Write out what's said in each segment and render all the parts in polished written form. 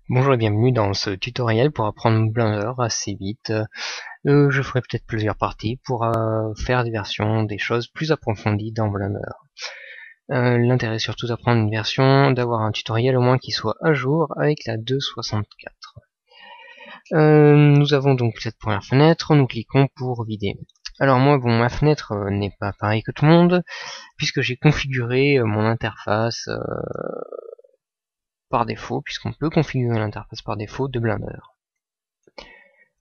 Bonjour et bienvenue dans ce tutoriel pour apprendre Blender assez vite. Je ferai peut-être plusieurs parties pour faire des versions, des choses plus approfondies dans Blender. L'intérêt surtout d'apprendre une version, d'avoir un tutoriel au moins qui soit à jour avec la 2.64. Nous avons donc cette première fenêtre, nous cliquons pour vider. Alors moi, bon, ma fenêtre n'est pas pareille que tout le monde, puisque j'ai configuré mon interface par défaut, puisqu'on peut configurer l'interface par défaut de Blender.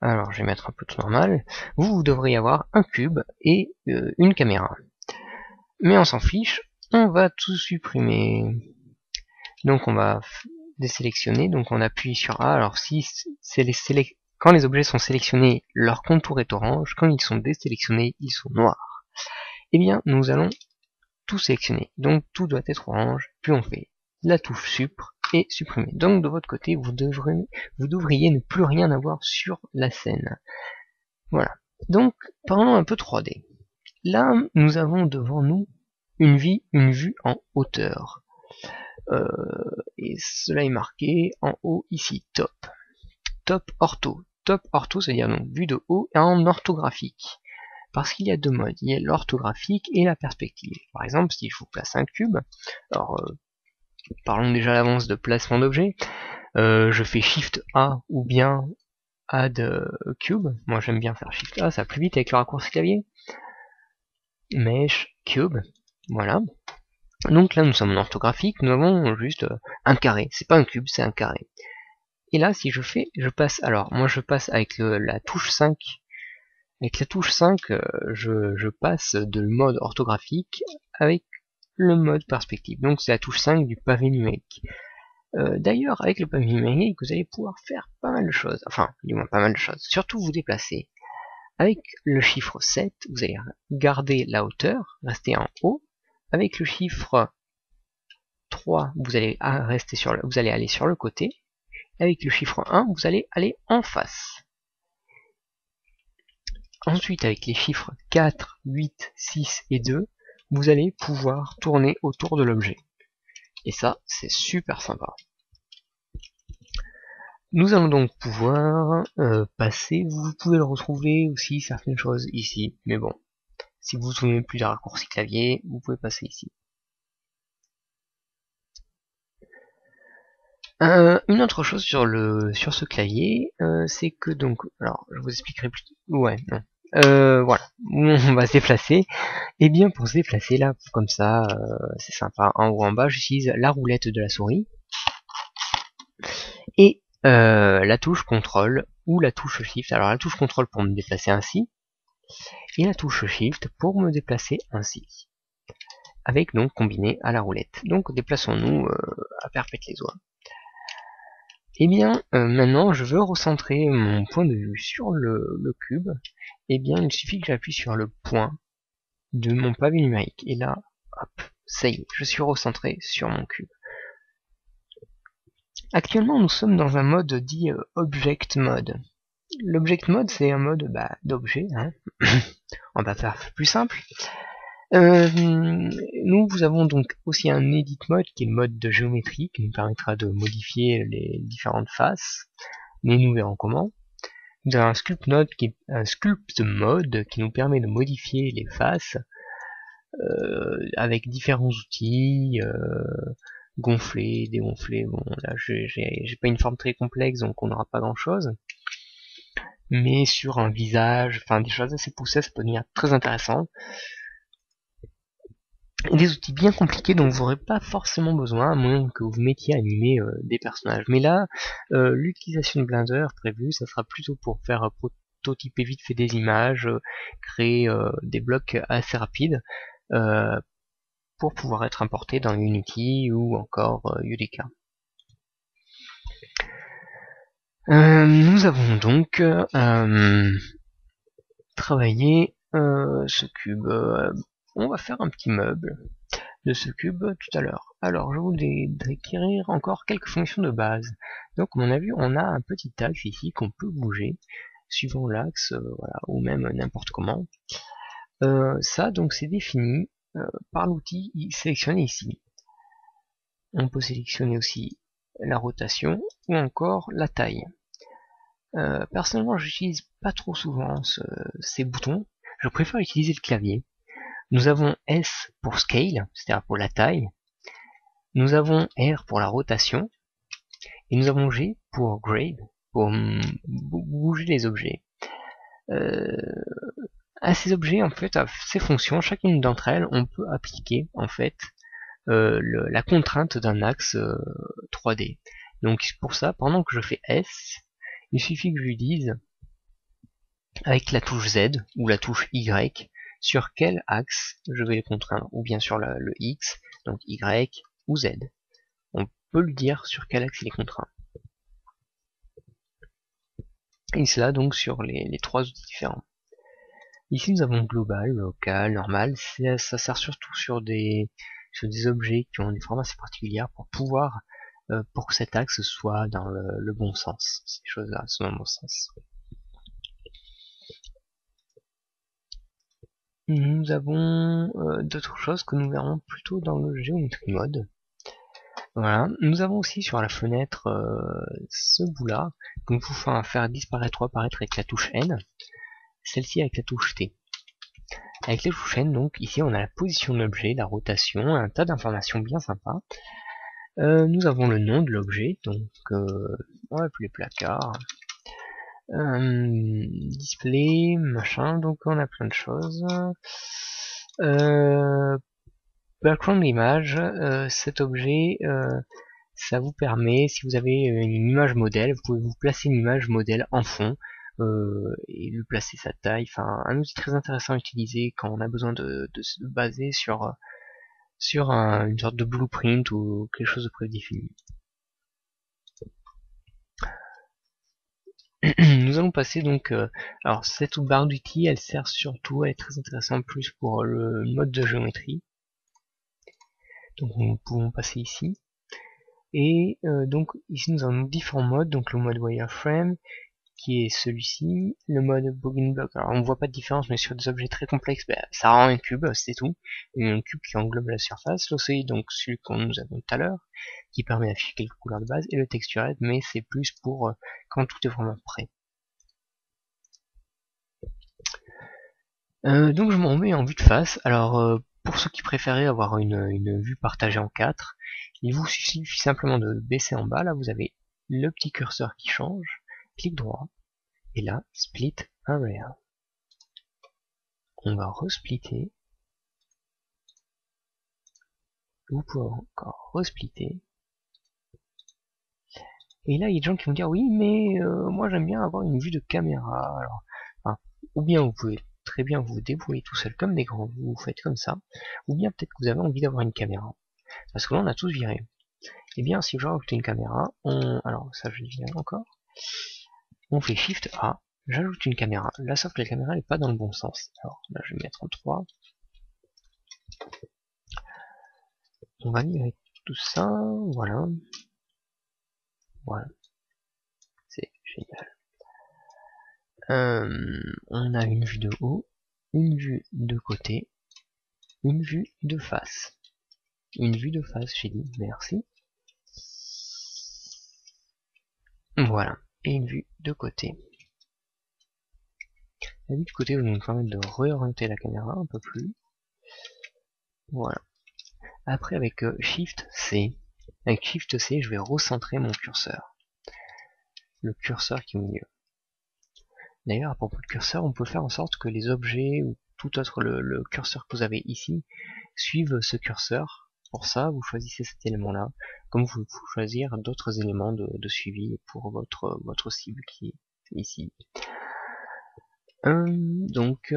Alors je vais mettre un peu tout normal. Vous devriez avoir un cube et une caméra. Mais on s'en fiche, on va tout supprimer. Donc on va désélectionner, donc on appuie sur A. Alors si quand les objets sont sélectionnés, leur contour est orange. Quand ils sont désélectionnés, ils sont noirs. Eh bien, nous allons tout sélectionner. Donc tout doit être orange, puis on fait la touche Supr et supprimer. Donc de votre côté, vous devriez ne plus rien avoir sur la scène. Voilà. Donc, parlons un peu 3D. Là, nous avons devant nous une vue en hauteur. Et cela est marqué en haut ici, top. Top ortho. Top ortho, c'est-à-dire donc vue de haut et en orthographique. Parce qu'il y a deux modes, il y a l'orthographique et la perspective. Par exemple, si je vous place un cube, alors parlons déjà à l'avance de placement d'objet, je fais Shift A ou bien Add Cube. Moi j'aime bien faire Shift A, ça va plus vite avec le raccourci clavier. Mesh Cube, voilà. Donc là nous sommes en orthographique, nous avons juste un carré, c'est pas un cube, c'est un carré. Et là si je passe, alors moi je passe avec la touche 5, avec la touche 5 je passe de mode orthographique avec le mode perspective, donc c'est la touche 5 du pavé numérique. D'ailleurs avec le pavé numérique vous allez pouvoir faire pas mal de choses, enfin du moins pas mal de choses, surtout vous déplacer. Avec le chiffre 7, vous allez garder la hauteur, rester en haut. Avec le chiffre 3, vous allez aller sur le côté. Avec le chiffre 1, vous allez aller en face. Ensuite, avec les chiffres 4, 8, 6 et 2, vous allez pouvoir tourner autour de l'objet. Et ça, c'est super sympa. Nous allons donc pouvoir passer, vous pouvez le retrouver aussi certaines choses ici, mais bon, si vous vous souvenez plus d'un raccourci clavier, vous pouvez passer ici. Une autre chose sur ce clavier, c'est que donc, alors je vous expliquerai plus. Ouais, non. Voilà, on va se déplacer. Et bien pour se déplacer là, comme ça, c'est sympa. En haut, en bas, j'utilise la roulette de la souris et la touche contrôle ou la touche shift. Alors la touche contrôle pour me déplacer ainsi et la touche shift pour me déplacer ainsi. Avec donc combiné à la roulette. Donc déplaçons-nous à perpète les oies. Et bien, maintenant, je veux recentrer mon point de vue sur le cube. Et bien, il suffit que j'appuie sur le point de mon pavé numérique. Et là, hop, ça y est, je suis recentré sur mon cube. Actuellement, nous sommes dans un mode dit Object Mode. L'Object Mode, c'est un mode d'objet. Hein. On va faire plus simple. Nous avons donc aussi un Edit Mode qui est le mode de géométrie qui nous permettra de modifier les différentes faces, mais nous verrons comment. Nous avons un Sculpt Mode qui nous permet de modifier les faces avec différents outils, gonfler, dégonfler. Bon, là j'ai pas une forme très complexe donc on n'aura pas grand chose. Mais sur un visage, enfin des choses assez poussées, ça peut devenir très intéressant. Des outils bien compliqués dont vous n'aurez pas forcément besoin, à moins que vous mettiez à animer des personnages. Mais là, l'utilisation de Blender prévue, ça sera plutôt pour faire prototyper vite fait des images, créer des blocs assez rapides, pour pouvoir être importés dans Unity ou encore Udeka. Nous avons donc travaillé ce cube. On va faire un petit meuble de ce cube tout à l'heure. Alors, je voudrais décrire encore quelques fonctions de base. Donc, comme on a vu, on a un petit axe ici qu'on peut bouger, suivant l'axe, voilà, ou même n'importe comment. Ça, donc, c'est défini par l'outil sélectionné ici. On peut sélectionner aussi la rotation ou encore la taille. Personnellement, j'utilise pas trop souvent ces boutons. Je préfère utiliser le clavier. Nous avons S pour scale, c'est-à-dire pour la taille. Nous avons R pour la rotation. Et nous avons G pour grade, pour bouger les objets. À ces objets, en fait, à ces fonctions, chacune d'entre elles, on peut appliquer, en fait, la contrainte d'un axe 3D. Donc pour ça, pendant que je fais S, il suffit que je lui dise, avec la touche Z ou la touche Y, sur quel axe je vais les contraindre, ou bien sur le X, donc Y ou Z. On peut lui dire sur quel axe il est contraint. Et cela donc sur les trois outils différents. Ici nous avons global, local, normal, ça sert surtout sur des objets qui ont des formes assez particulières pour pouvoir, pour que cet axe soit dans le bon sens. Ces choses-là sont dans le bon sens. Nous avons d'autres choses que nous verrons plutôt dans le Geometry Mode. Voilà. Nous avons aussi sur la fenêtre ce bout-là que nous pouvons faire disparaître ou apparaître avec la touche N. Celle-ci avec la touche T. Avec la touche N, donc ici on a la position de l'objet, la rotation, un tas d'informations bien sympas. Nous avons le nom de l'objet, donc on va appeler placard. Display, machin, donc on a plein de choses. Background image, cet objet, ça vous permet, si vous avez une image modèle, vous pouvez vous placer une image modèle en fond, et lui placer sa taille, enfin un outil très intéressant à utiliser quand on a besoin de se baser sur une sorte de blueprint ou quelque chose de prédéfini. Nous allons passer donc, alors cette barre d'outils, elle sert surtout, elle est très intéressante plus pour le mode de géométrie. Donc nous pouvons passer ici. Et donc ici nous avons différents modes, donc le mode wireframe, qui est celui-ci, le mode boggin block. Alors on ne voit pas de différence, mais sur des objets très complexes, ça rend un cube, c'est tout. Un cube qui englobe la surface. L'OCI, donc celui que nous avons tout à l'heure, qui permet d'afficher quelques couleurs de base, et le textured, mais c'est plus pour quand tout est vraiment prêt. Donc je m'en mets en vue de face. Alors pour ceux qui préféraient avoir une vue partagée en 4, il vous suffit simplement de baisser en bas. Là vous avez le petit curseur qui change, clic droit, et là split area. On va resplitter. Vous pouvez encore resplitter. Et là il y a des gens qui vont dire oui mais moi j'aime bien avoir une vue de caméra. Alors, enfin, ou bien vous pouvez très bien vous débrouiller tout seul comme des grands, vous faites comme ça, ou bien peut-être que vous avez envie d'avoir une caméra. Parce que là on a tous viré. Et bien si je rajoute une caméra, alors ça je viens encore, on fait Shift A, j'ajoute une caméra. Là sauf que la caméra n'est pas dans le bon sens. Alors là je vais mettre en 3. On va virer tout ça, voilà. Voilà. C'est génial. On a une vue de haut, une vue de côté, une vue de face. Une vue de face, j'ai dit, merci. Voilà, et une vue de côté. La vue de côté va nous permettre de réorienter la caméra un peu plus. Voilà. Après avec Shift C, je vais recentrer mon curseur. Le curseur qui est au milieu. D'ailleurs, à propos de curseur, on peut faire en sorte que les objets ou tout autre, le curseur que vous avez ici, suivent ce curseur. Pour ça, vous choisissez cet élément-là, comme vous pouvez choisir d'autres éléments de suivi pour votre cible qui est ici. Donc,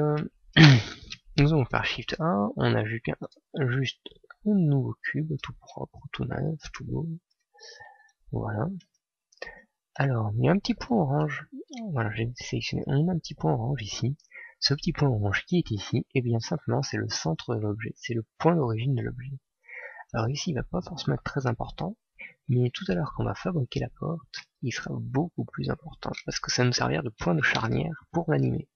nous allons faire Shift A, on a juste un nouveau cube, tout propre, tout neuf, tout beau. Voilà. Alors, il y a un petit point orange. Voilà, j'ai sélectionné. On a un petit point orange ici. Ce petit point orange qui est ici, et bien simplement c'est le centre de l'objet, c'est le point d'origine de l'objet. Alors ici il va pas forcément être très important, mais tout à l'heure quand on va fabriquer la porte, il sera beaucoup plus important, parce que ça va nous servir de point de charnière pour l'animer.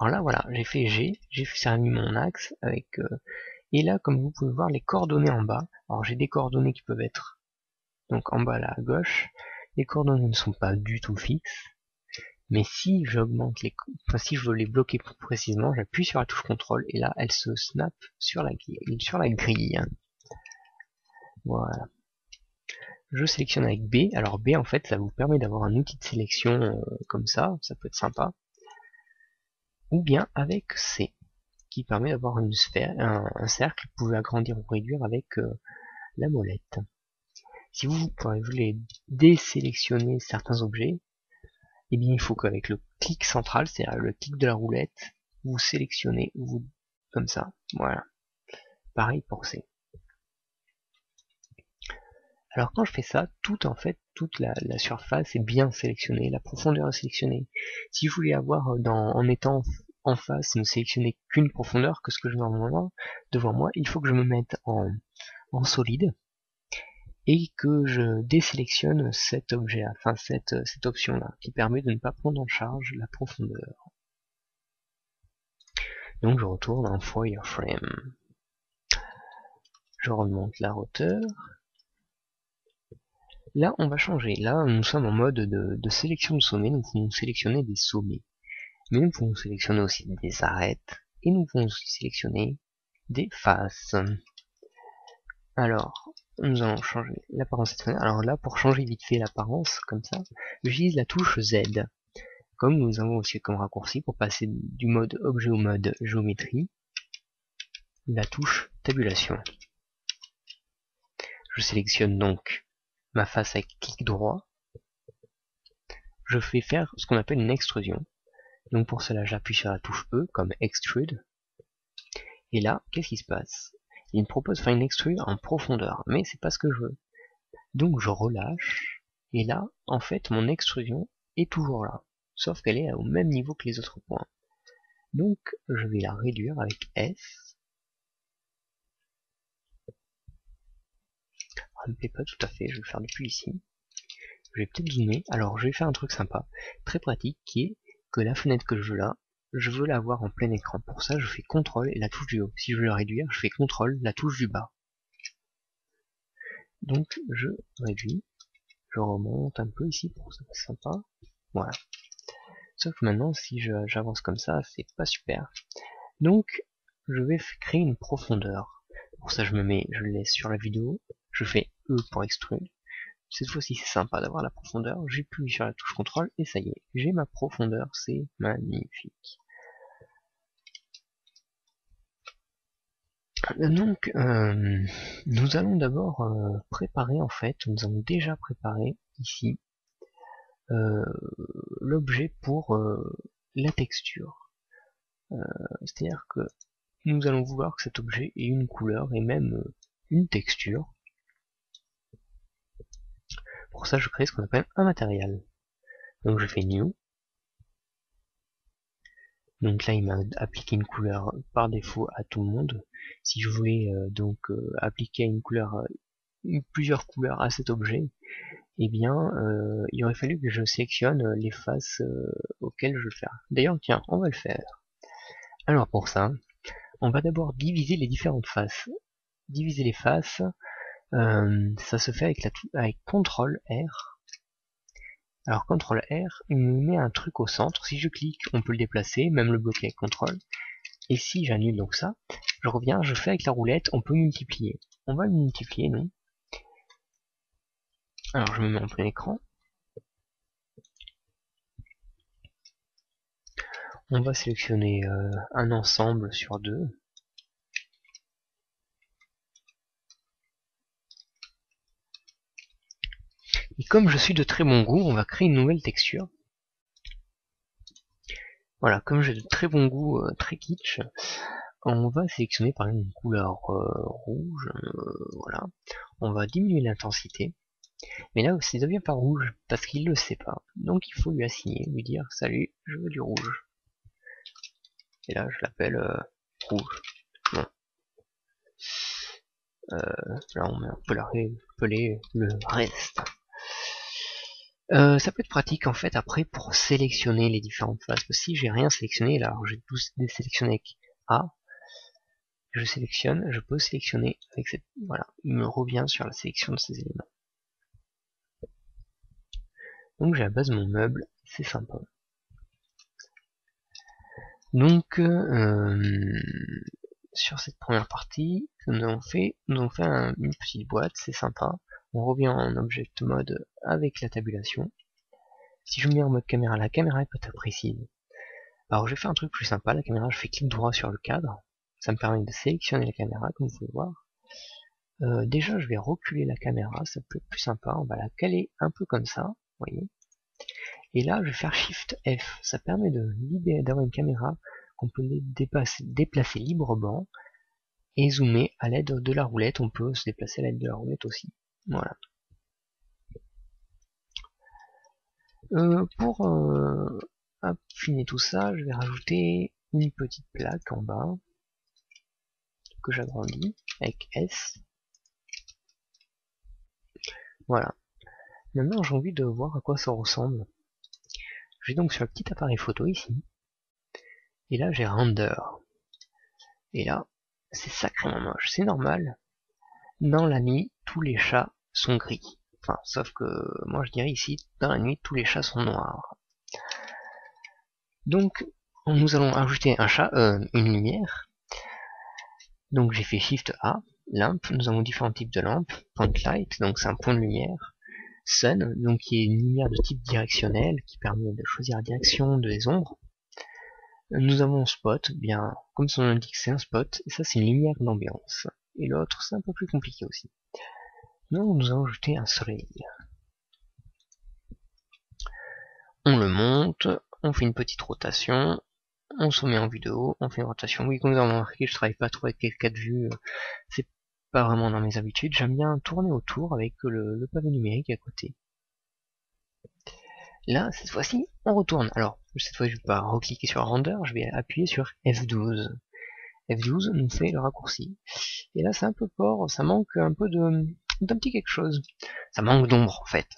Alors là voilà, j'ai fait G, j'ai servi mon axe avec Et là, comme vous pouvez voir, les coordonnées en bas, alors j'ai des coordonnées qui peuvent être donc en bas là à gauche, les coordonnées ne sont pas du tout fixes, mais si j'augmente si je veux les bloquer plus précisément, j'appuie sur la touche contrôle et là elle se snap sur la grille. Voilà. Je sélectionne avec B. Alors B en fait ça vous permet d'avoir un outil de sélection comme ça peut être sympa. Ou bien avec C, qui permet d'avoir une sphère, un cercle, vous pouvez agrandir ou réduire avec la molette. Si vous voulez désélectionner certains objets, eh bien il faut qu'avec le clic central, c'est-à-dire le clic de la roulette, vous sélectionnez comme ça. Voilà. Pareil pour C. Alors quand je fais ça, toute la surface est bien sélectionnée, la profondeur est sélectionnée. Si je voulais avoir en étant en face, ne sélectionner qu'une profondeur que ce que je vois devant moi, il faut que je me mette en solide et que je désélectionne cet objet, enfin cette option là, qui permet de ne pas prendre en charge la profondeur. Donc je retourne en wireframe. Je remonte la hauteur. Là, on va changer. Là, nous sommes en mode de sélection de sommet. Nous pouvons sélectionner des sommets. Mais nous pouvons sélectionner aussi des arêtes. Et nous pouvons aussi sélectionner des faces. Alors, nous allons changer l'apparence de cette fenêtre. Alors là, pour changer vite fait l'apparence, comme ça, j'utilise la touche Z. Comme nous avons aussi comme raccourci pour passer du mode objet au mode géométrie, la touche tabulation. Je sélectionne donc ma face avec clic droit. Je fais faire ce qu'on appelle une extrusion. Donc pour cela, j'appuie sur la touche E comme extrude. Et là, qu'est-ce qui se passe? Il me propose de faire une extrude en profondeur, mais c'est pas ce que je veux. Donc je relâche, et là, en fait, mon extrusion est toujours là, sauf qu'elle est au même niveau que les autres points. Donc je vais la réduire avec S. Ça me plaît pas tout à fait, je vais le faire depuis ici. Je vais peut-être zoomer. Alors je vais faire un truc sympa, très pratique, qui est que la fenêtre que je veux là, je veux la voir en plein écran. Pour ça, je fais CTRL et la touche du haut. Si je veux la réduire, je fais CTRL, la touche du bas. Donc je réduis, je remonte un peu ici pour que ça fasse sympa. Voilà. Sauf que maintenant, si j'avance comme ça, c'est pas super. Donc je vais créer une profondeur. Pour ça, je le laisse sur la vidéo. Je fais E pour extrude. Cette fois-ci, c'est sympa d'avoir la profondeur. J'appuie sur la touche CTRL et ça y est, j'ai ma profondeur. C'est magnifique. Donc, nous allons d'abord préparer, en fait, nous avons déjà préparé ici l'objet pour la texture. C'est-à-dire que nous allons vouloir que cet objet ait une couleur et même une texture. Pour ça, je crée ce qu'on appelle un matériel. Donc je fais New. Donc là, il m'a appliqué une couleur par défaut à tout le monde. Si je voulais appliquer une couleur, plusieurs couleurs à cet objet, eh bien, il aurait fallu que je sélectionne les faces auxquelles je veux le faire. D'ailleurs, tiens, on va le faire. Alors pour ça, on va d'abord diviser les différentes faces. Diviser les faces, ça se fait avec CTRL R. Alors CTRL R, il me met un truc au centre. Si je clique, on peut le déplacer, même le bloquer avec CTRL. Et si j'annule donc ça, je reviens, je fais avec la roulette, on peut multiplier. On va le multiplier, non? Alors je me mets en plein écran. On va sélectionner un ensemble sur deux. Et comme je suis de très bon goût, on va créer une nouvelle texture. Voilà, comme j'ai de très bon goût, très kitsch, on va sélectionner par exemple une couleur rouge. Voilà, on va diminuer l'intensité. Mais là aussi, ça devient pas rouge, parce qu'il le sait pas. Donc il faut lui assigner, lui dire salut, je veux du rouge. Et là, je l'appelle rouge. Bon. Là, on peut appeler le reste. Ça peut être pratique en fait après pour sélectionner les différentes faces. Si j'ai rien sélectionné, là, j'ai tout désélectionné avec A. je sélectionne, je peux sélectionner avec cette, voilà, il me revient sur la sélection de ces éléments. Donc j'ai la base de mon meuble, c'est sympa. Donc sur cette première partie, nous avons fait une petite boîte, c'est sympa. On revient en Object Mode avec la tabulation. Si je mets en mode caméra, la caméra est pas très précise. Alors je vais faire un truc plus sympa, la caméra, je fais clic droit sur le cadre. Ça me permet de sélectionner la caméra, comme vous pouvez voir. Déjà je vais reculer la caméra, ça peut être plus sympa, on va la caler un peu comme ça, vous voyez. Et là je vais faire Shift F, ça permet d'avoir une caméra qu'on peut déplacer librement et zoomer à l'aide de la roulette, on peut se déplacer à l'aide de la roulette aussi. Voilà. Pour affiner tout ça, je vais rajouter une petite plaque en bas que j'agrandis avec S. Voilà. Maintenant j'ai envie de voir à quoi ça ressemble. Je vais donc sur le petit appareil photo ici. Et là j'ai Render. Et là, c'est sacrément moche. C'est normal. Dans la nuit, tous les chats sont gris. Enfin, sauf que moi je dirais ici, dans la nuit, tous les chats sont noirs. Donc, nous allons ajouter un chat, une lumière. Donc j'ai fait Shift A, lampe, nous avons différents types de lampes, point light, donc c'est un point de lumière, sun, donc qui est une lumière de type directionnel, qui permet de choisir la direction des ombres. Nous avons spot, bien, comme son nom l'indique, c'est un spot, et ça c'est une lumière d'ambiance. Et l'autre, c'est un peu plus compliqué aussi. Donc nous allons ajouter un soleil. On le monte, on fait une petite rotation, on se met en vue de haut, on fait une rotation. Oui, comme vous avez remarqué, je travaille pas trop avec les 4 vues, c'est pas vraiment dans mes habitudes. J'aime bien tourner autour avec le pavé numérique à côté. Là, cette fois-ci, on retourne. Alors, cette fois, je vais pas recliquer sur Render, je vais appuyer sur F12. F12 nous fait le raccourci. Et là, c'est un peu fort, ça manque un peu d'un petit quelque chose. Ça manque d'ombre, en fait.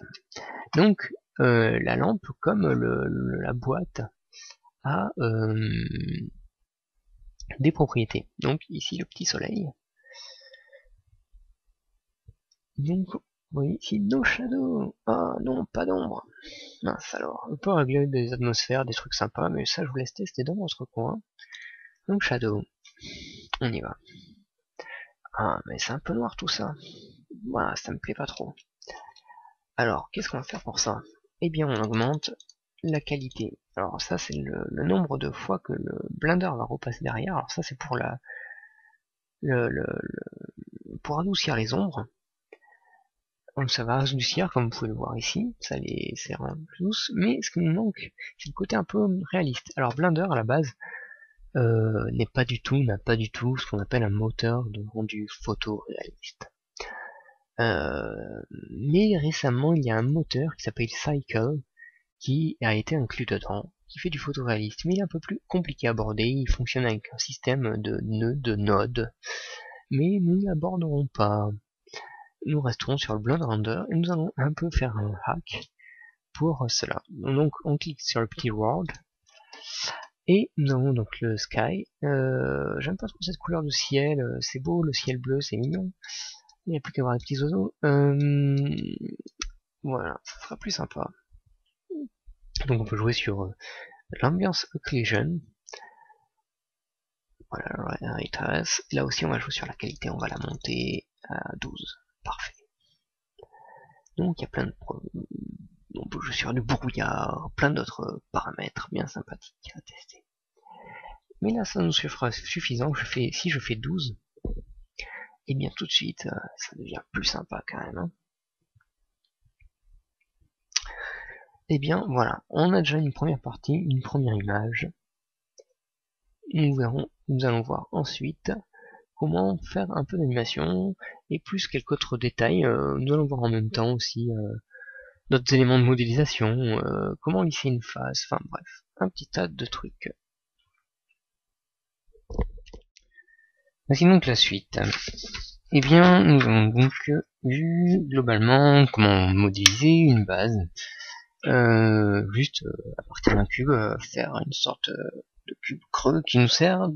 Donc, la lampe, comme la boîte, a des propriétés. Donc, ici, le petit soleil. Donc, oui, ici, no shadow. Ah non, pas d'ombre. Mince alors. On peut régler des atmosphères, des trucs sympas, mais ça, je vous laisse tester dans votre coin. Donc, shadow. On y va. Ah, mais c'est un peu noir tout ça. Voilà, ça me plaît pas trop. Alors, qu'est-ce qu'on va faire pour ça? Eh bien, on augmente la qualité. Alors ça, c'est le nombre de fois que le Blender va repasser derrière. Alors ça, c'est pour pour adoucir les ombres. Donc ça va adoucir, comme vous pouvez le voir ici. Ça rend plus douce. Mais ce qui nous manque, c'est le côté un peu réaliste. Alors Blender, à la base, n'a pas du tout ce qu'on appelle un moteur de rendu photoréaliste. Mais récemment, il y a un moteur qui s'appelle Cycle qui a été inclus dedans, qui fait du photoréaliste, mais il est un peu plus compliqué à aborder, il fonctionne avec un système de nœuds, de nodes, mais nous ne l'aborderons pas. Nous resterons sur le Blender Render et nous allons un peu faire un hack pour cela. Donc on clique sur le petit world, et nous avons donc le sky. J'aime pas trop cette couleur de ciel, c'est beau, le ciel bleu, c'est mignon. Il n'y a plus qu'à voir les petits oiseaux. Voilà, ça sera plus sympa. Donc on peut jouer sur l'ambiance occlusion. Voilà, là aussi on va jouer sur la qualité, on va la monter à 12. Parfait. Donc il y a plein de... On peut jouer sur du brouillard, plein d'autres paramètres bien sympathiques à tester. Mais là ça nous sera suffisant, si je fais 12, et bien tout de suite ça devient plus sympa quand même. Hein. Et bien voilà, on a déjà une première partie, une première image. Nous allons voir ensuite comment faire un peu d'animation et plus quelques autres détails. Nous allons voir en même temps aussi d'autres éléments de modélisation, comment lisser une face, enfin bref, un petit tas de trucs. Voici donc la suite. Eh bien, nous avons donc vu globalement comment modéliser une base. Juste à partir d'un cube, faire une sorte de cube creux qui nous sert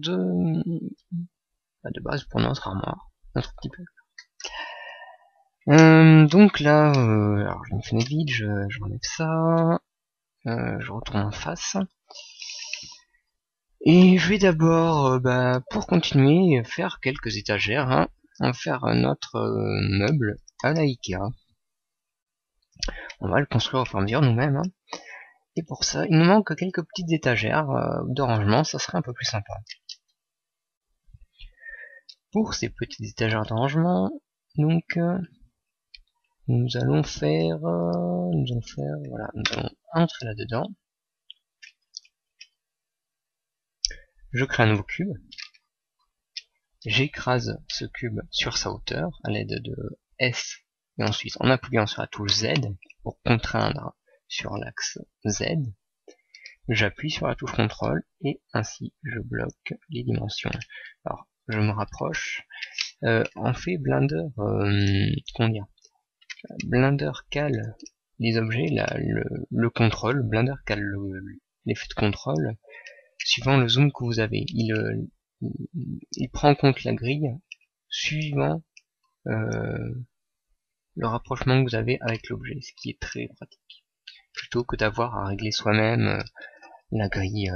de base pour notre armoire, notre petit peu. Donc là, alors j'ai une fenêtre vide, je enlève ça, je retourne en face. Et je vais d'abord, pour continuer, faire quelques étagères. Hein. On va faire notre meuble à la Ikea. On va le construire au fur et à mesure nous-mêmes. Hein. Et pour ça, il nous manque quelques petites étagères de rangement, ça serait un peu plus sympa. Pour ces petites étagères de rangement, donc nous allons faire, voilà, nous allons entrer là-dedans. Je crée un nouveau cube. J'écrase ce cube sur sa hauteur à l'aide de S et ensuite en appuyant sur la touche Z pour contraindre sur l'axe Z. J'appuie sur la touche CTRL et ainsi je bloque les dimensions. Alors je me rapproche. En fait Blender, comment dire, Blender cale les objets, le contrôle, Blender cale l'effet de contrôle suivant le zoom que vous avez. Il prend en compte la grille suivant le rapprochement que vous avez avec l'objet, ce qui est très pratique. Plutôt que d'avoir à régler soi-même la grille,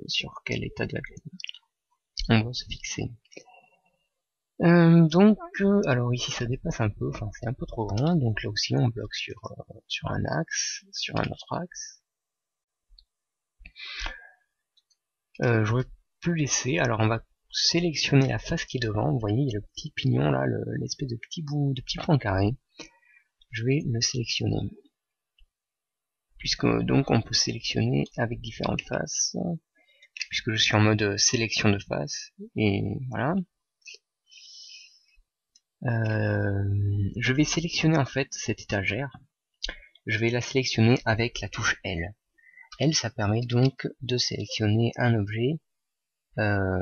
sur quel état de la grille on doit se fixer. Alors ici ça dépasse un peu, enfin c'est un peu trop grand, donc là aussi on bloque sur un axe, sur un autre axe. J'aurais pu laisser, alors on va sélectionner la face qui est devant, vous voyez il y a le petit pignon là, l'espèce de petit bout, de petit point carré. Je vais le sélectionner. Puisque donc on peut sélectionner avec différentes faces, puisque je suis en mode sélection de face, et voilà. Je vais sélectionner en fait cette étagère, je vais la sélectionner avec la touche L. L, ça permet donc de sélectionner un objet à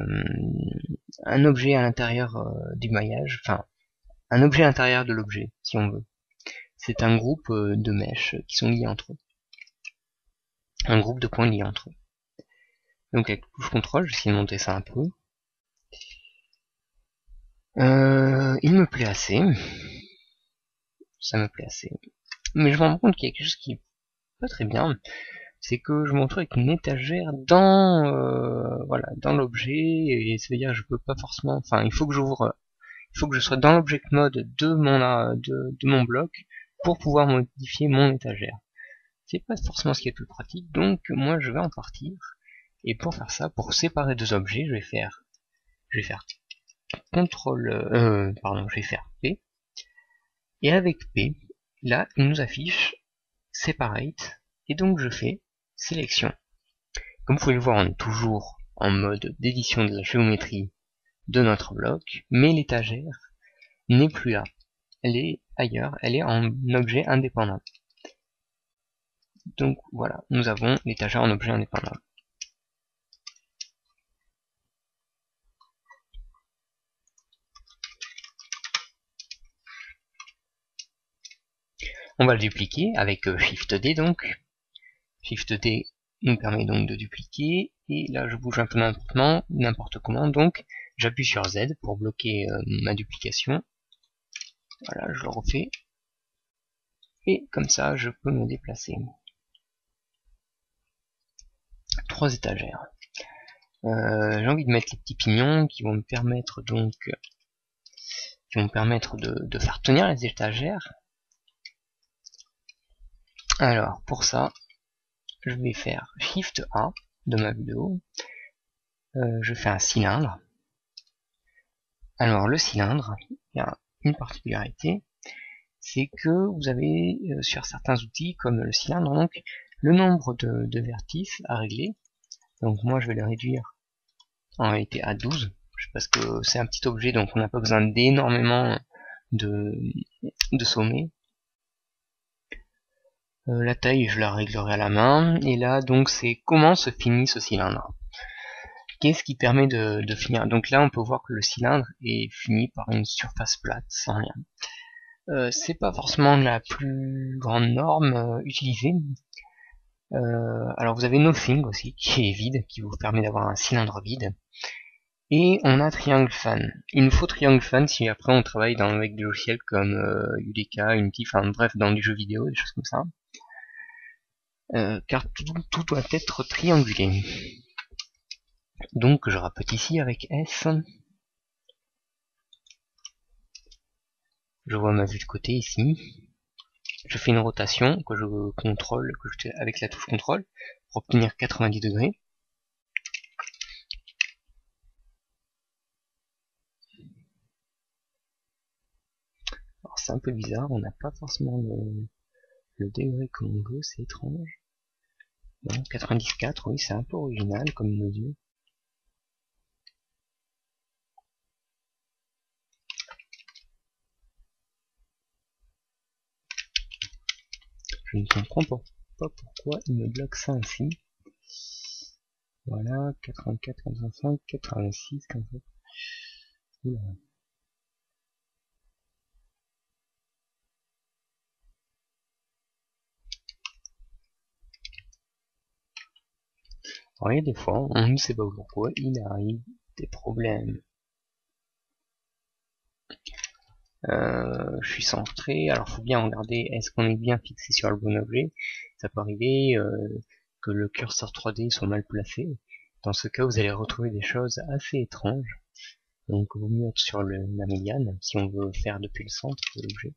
l'intérieur du maillage, enfin un objet à l'intérieur de l'objet, si on veut. C'est un groupe de mèches qui sont liés entre eux. Un groupe de points liés entre eux. Donc avec touche CTRL, je vais essayer de monter ça un peu. Il me plaît assez. Ça me plaît assez. Mais je me rends compte qu'il y a quelque chose qui est pas très bien. C'est que je me retrouve avec une étagère dans voilà, dans l'objet, et ça veut dire que je peux pas forcément, enfin il faut que je sois dans l'object mode de mon bloc pour pouvoir modifier mon étagère. C'est pas forcément ce qui est le plus pratique, donc moi je vais en partir, et pour faire ça, pour séparer deux objets, je vais faire je vais faire P, et avec P, là il nous affiche Separate, et donc je fais Sélection. Comme vous pouvez le voir, on est toujours en mode d'édition de la géométrie de notre bloc, mais l'étagère n'est plus là. Elle est ailleurs, elle est en objet indépendant. Donc voilà, nous avons l'étagère en objet indépendant. On va le dupliquer avec Shift D donc. Shift D nous permet donc de dupliquer, et là je bouge un peu n'importe comment, donc j'appuie sur Z pour bloquer ma duplication. Voilà, je le refais, et comme ça je peux me déplacer. 3 étagères. J'ai envie de mettre les petits pignons qui vont me permettre donc de faire tenir les étagères. Alors pour ça, je vais faire Shift A de ma vue de haut. Je fais un cylindre. Alors le cylindre, il y a une particularité, c'est que vous avez sur certains outils comme le cylindre donc le nombre de vertices à régler. Donc moi je vais le réduire en réalité à 12, parce que c'est un petit objet donc on n'a pas besoin d'énormément de sommets. La taille je la réglerai à la main, et là donc c'est comment se finit ce cylindre. Qu'est-ce qui permet de finir? Donc là on peut voir que le cylindre est fini par une surface plate sans rien. C'est pas forcément la plus grande norme utilisée. Alors vous avez Nothing aussi qui est vide, qui vous permet d'avoir un cylindre vide. Et on a Triangle Fan. Il nous faut Triangle Fan si après on travaille avec des logiciels comme Udeka, Unity, enfin bref, dans du jeu vidéo, des choses comme ça. Car tout doit être triangulé. Donc je rapote ici avec S. Je vois ma vue de côté ici. Je fais une rotation que je contrôle, avec la touche contrôle, pour obtenir 90 degrés. Alors c'est un peu bizarre, on n'a pas forcément le degré que l'on veut, c'est étrange. Bon, 94, oui, c'est un peu original comme mesure. Je ne comprends pas pourquoi il me bloque ça ainsi. Voilà, 84, 85, 86, 87. Oula. Alors, il y a des fois, on ne sait pas pourquoi, il arrive des problèmes. Je suis centré, alors faut bien regarder, est-ce qu'on est bien fixé sur le bon objet. Ça peut arriver que le curseur 3D soit mal placé. Dans ce cas, vous allez retrouver des choses assez étranges. Donc, il vaut mieux être sur la médiane, si on veut faire depuis le centre de l'objet.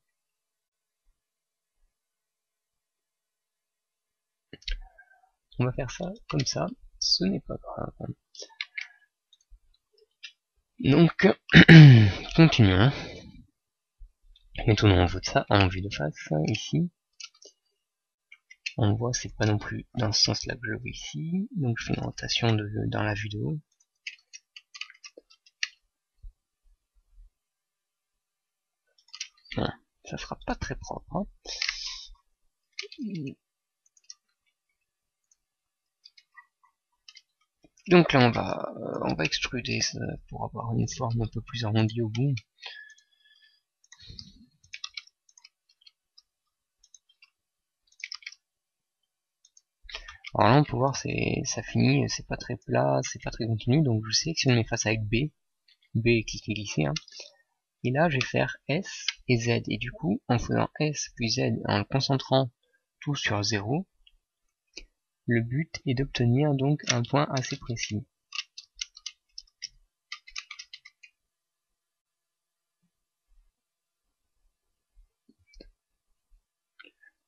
On va faire ça comme ça, ce n'est pas grave. Donc, continuons. Mettons en vue de face, ici. On voit, c'est pas non plus dans ce sens-là que je le vois ici. Donc, je fais une rotation dans la vue de haut. Bon, ça sera pas très propre. Hein. Donc là, on va extruder ça pour avoir une forme un peu plus arrondie au bout. Alors là, on peut voir, ça finit, c'est pas très plat, c'est pas très continu, donc je sélectionne mes faces avec B et cliquer glisser. Hein. Et là, je vais faire S et Z, et du coup, en faisant S puis Z, en concentrant tout sur 0, le but est d'obtenir donc un point assez précis.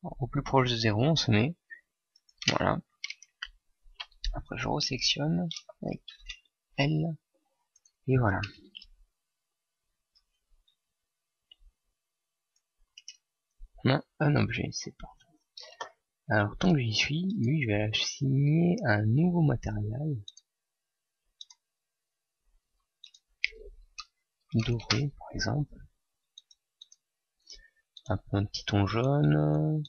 Alors, au plus proche de 0, on se met, voilà. Après, je resélectionne avec L, et voilà. On a un objet, c'est parfait. Alors, tant que j'y suis, lui, je vais assigner un nouveau matériel. Doré, par exemple. Un petit ton jaune.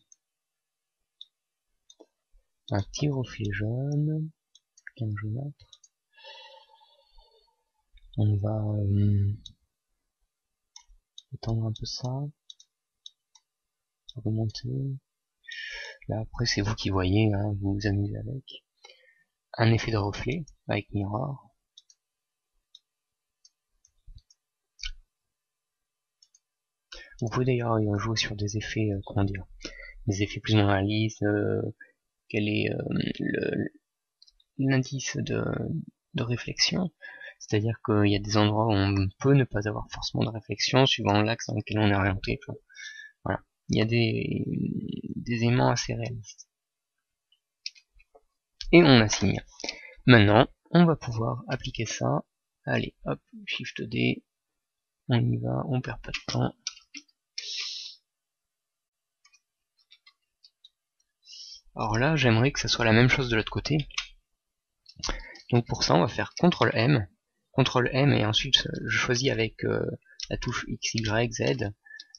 Un petit reflet jaune. Un jaunâtre. On va étendre un peu ça. Remonter. Là, après, c'est vous qui voyez, hein, vous vous amusez avec. Un effet de reflet avec Mirror. Vous pouvez d'ailleurs jouer sur des effets, comment dire, des effets plus ou moins réalistes. Quel est l'indice de réflexion? C'est-à-dire qu'il y a des endroits où on peut ne pas avoir forcément de réflexion suivant l'axe dans lequel on est orienté. Enfin, voilà, il y a des éléments assez réalistes. Et on assigne. Maintenant, on va pouvoir appliquer ça. Allez, hop, Shift D, on y va, on perd pas de temps. Alors là, j'aimerais que ça soit la même chose de l'autre côté. Donc pour ça, on va faire CTRL M, et ensuite je choisis avec la touche X, Y, Z,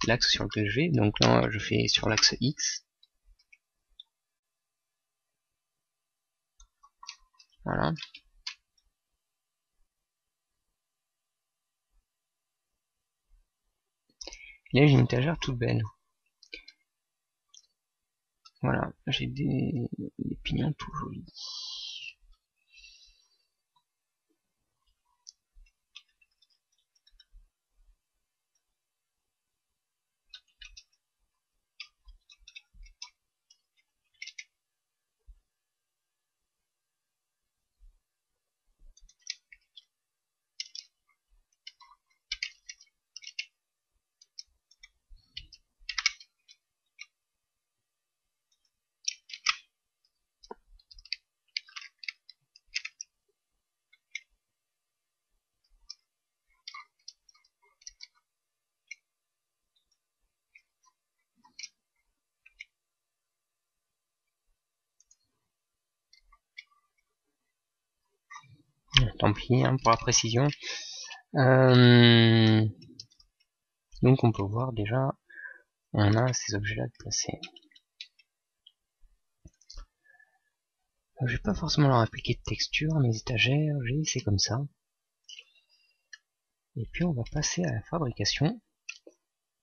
l'axe sur lequel je vais. Donc là, je fais sur l'axe X. Voilà. Là, j'ai une étagère toute belle. Voilà, j'ai des pignons tout jolis. tant pis hein, pour la précision. Donc on peut voir déjà, on a ces objets-là de placer. Je vais pas forcément leur appliquer de texture, mes étagères, j'ai laissé comme ça. Et puis on va passer à la fabrication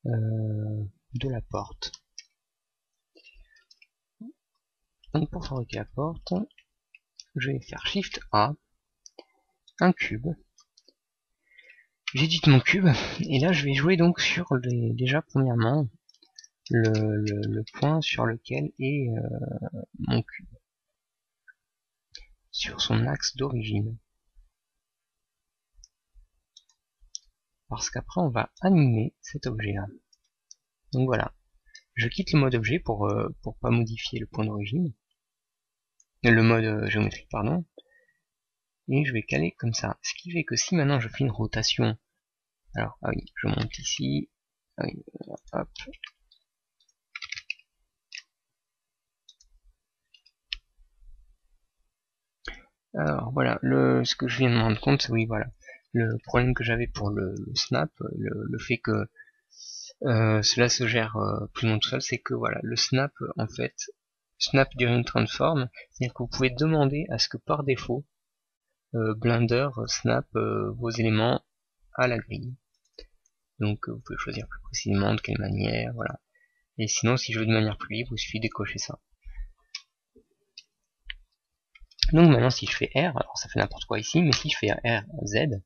de la porte. Donc pour fabriquer la porte, je vais faire Shift A, un cube. J'édite mon cube, et là je vais jouer donc sur déjà premièrement le point sur lequel est mon cube, sur son axe d'origine. Parce qu'après on va animer cet objet là. Donc voilà, je quitte le mode objet pour pas modifier le point d'origine, le mode géométrique pardon, et je vais caler comme ça. Ce qui fait que si maintenant je fais une rotation, alors ah oui, je monte ici, ah oui, hop. Alors voilà, ce que je viens de me rendre compte, c'est oui voilà, le problème que j'avais pour le snap, le fait que cela se gère plus ou moins tout seul, c'est que voilà, le snap en fait, snap during transform, c'est-à-dire que vous pouvez demander à ce que par défaut Blender snap vos éléments à la grille. Donc vous pouvez choisir plus précisément de quelle manière, voilà. Et sinon si je veux de manière plus libre, il suffit de cocher ça. Donc maintenant si je fais R, alors ça fait n'importe quoi ici, mais si je fais R, Z,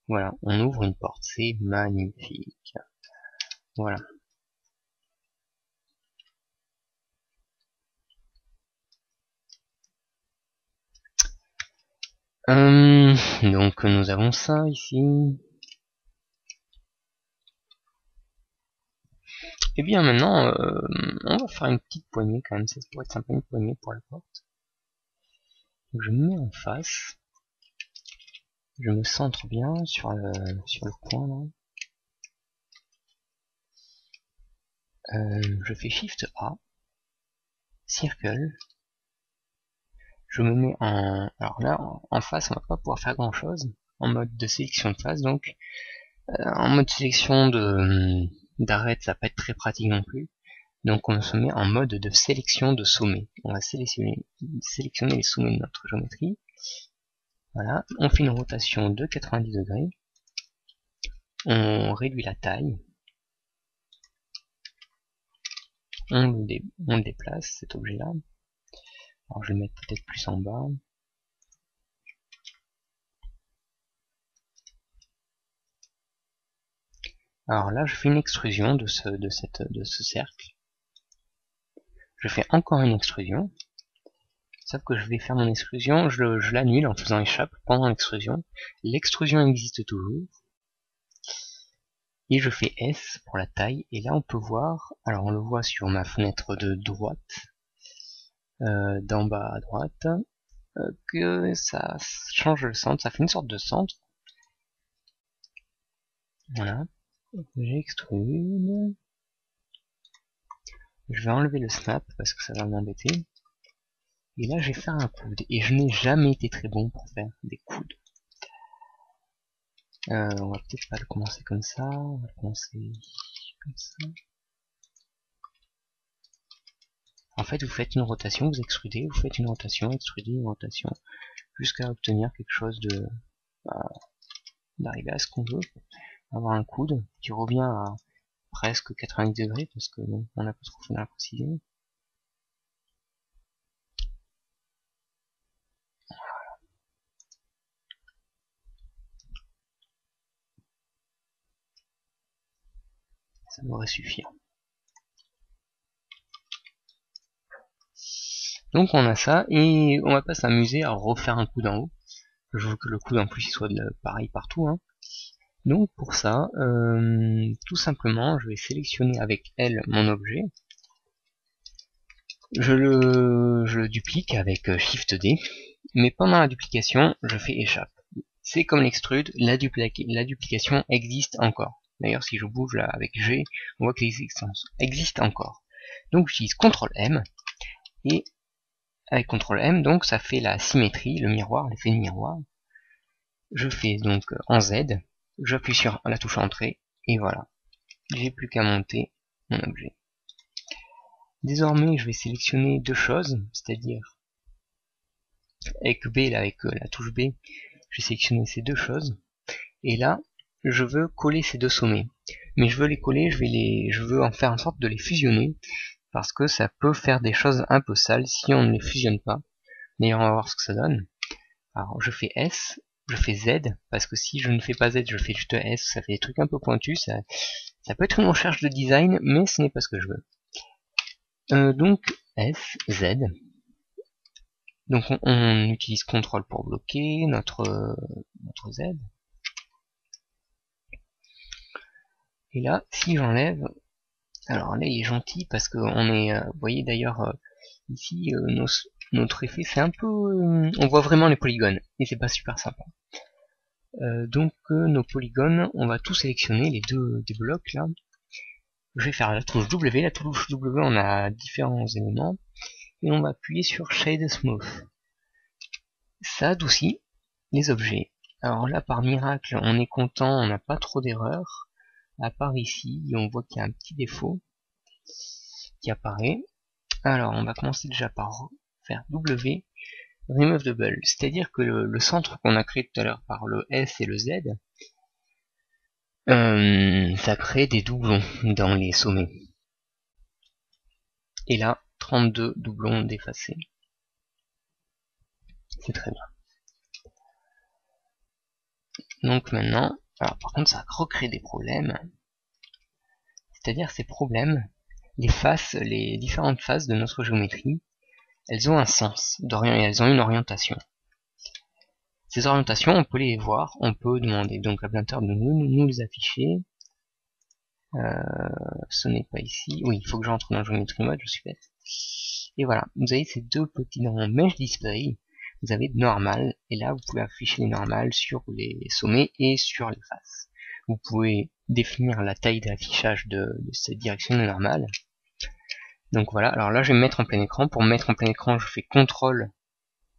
voilà, on ouvre une porte, c'est magnifique. Voilà. Donc nous avons ça ici. Et bien maintenant, on va faire une petite poignée quand même, ça pourrait être sympa une poignée pour la porte. Donc, je me mets en face. Je me centre bien sur le point là. Je fais Shift A, Circle. Je me mets en... Alors là, en face, on va pas pouvoir faire grand chose. En mode de sélection de face, donc. En mode sélection d'arête, ça va pas être très pratique non plus. Donc on se met en mode de sélection de sommet. On va sélectionner les sommets de notre géométrie. Voilà, on fait une rotation de 90 degrés. On réduit la taille. On le déplace, cet objet-là. Alors je vais le mettre peut-être plus en bas. Alors là, je fais une extrusion de ce cercle. Je fais encore une extrusion. Sauf que je vais faire mon extrusion, je l'annule en faisant échappe pendant l'extrusion. L'extrusion existe toujours. Et je fais S pour la taille. Et là, on peut voir, alors on le voit sur ma fenêtre de droite, d'en bas à droite, que ça change le centre, ça fait une sorte de centre. Voilà. J'extrude. Je vais enlever le snap parce que ça va m'embêter. Et là, je vais faire un coude. Et je n'ai jamais été très bon pour faire des coudes. On va peut-être pas le commencer comme ça. On va le commencer comme ça. En fait, vous faites une rotation, vous extrudez, vous faites une rotation, extrudez, une rotation, jusqu'à obtenir quelque chose de... d'arriver à ce qu'on veut. Avoir un coude qui revient à presque 90 degrés, parce que bon, on n'a pas trop fait dans la précision. Ça devrait suffire. Donc on a ça, et on va pas s'amuser à refaire un coude en haut. Je veux que le coude en plus il soit pareil partout. Hein. Donc pour ça, tout simplement, je vais sélectionner avec L mon objet. Je le duplique avec Shift D, mais pendant la duplication, je fais échappe. C'est comme l'extrude, la duplication existe encore. D'ailleurs, si je bouge là avec G, on voit que l'existence existe encore. Donc j'utilise CTRL M, et avec CTRL M, donc ça fait la symétrie, le miroir, l'effet de miroir. je fais donc en Z, j'appuie sur la touche entrée, et voilà. J'ai plus qu'à monter mon objet. Désormais, je vais sélectionner deux choses, c'est-à-dire avec B, là, avec la touche B, je vais sélectionner ces deux choses, et là, je veux coller ces deux sommets. Mais je veux les coller, je veux en faire en sorte de les fusionner, parce que ça peut faire des choses un peu sales si on ne les fusionne pas. D'ailleurs, on va voir ce que ça donne. Alors, je fais S, je fais Z, parce que si je ne fais pas Z, je fais juste S, ça fait des trucs un peu pointus, ça peut être une recherche de design, mais ce n'est pas ce que je veux. Donc, S, Z. Donc, on utilise CTRL pour bloquer notre Z. Et là, si j'enlève, alors là, il est gentil, parce que on est, vous voyez d'ailleurs, ici, notre effet, c'est un peu, on voit vraiment les polygones, et c'est pas super sympa. Donc nos polygones, on va tout sélectionner, les deux des blocs là. Je vais faire la touche W, la touche W on a différents éléments, et on va appuyer sur Shade Smooth. Ça adoucit les objets. Alors là par miracle on est content, on n'a pas trop d'erreurs, à part ici, on voit qu'il y a un petit défaut qui apparaît. Alors on va commencer déjà par faire W, Remove Double, c'est-à-dire que le centre qu'on a créé tout à l'heure par le S et le Z, ça crée des doublons dans les sommets. Et là, 32 doublons d'effacés. C'est très bien. Donc maintenant, alors par contre ça recrée des problèmes. C'est-à-dire ces problèmes, les différentes faces de notre géométrie, elles ont un sens, elles ont une orientation. Ces orientations, on peut les voir, on peut demander donc à Blender de nous les afficher. Ce n'est pas ici. Oui, il faut que j'entre dans le géométrie mode, je suis bête. Et voilà, vous avez ces deux petits dans Mesh Display. Vous avez normal, et là vous pouvez afficher les normales sur les sommets et sur les faces. Vous pouvez définir la taille d'affichage de cette direction de normale. Donc voilà, alors là je vais me mettre en plein écran. Pour me mettre en plein écran, je fais CTRL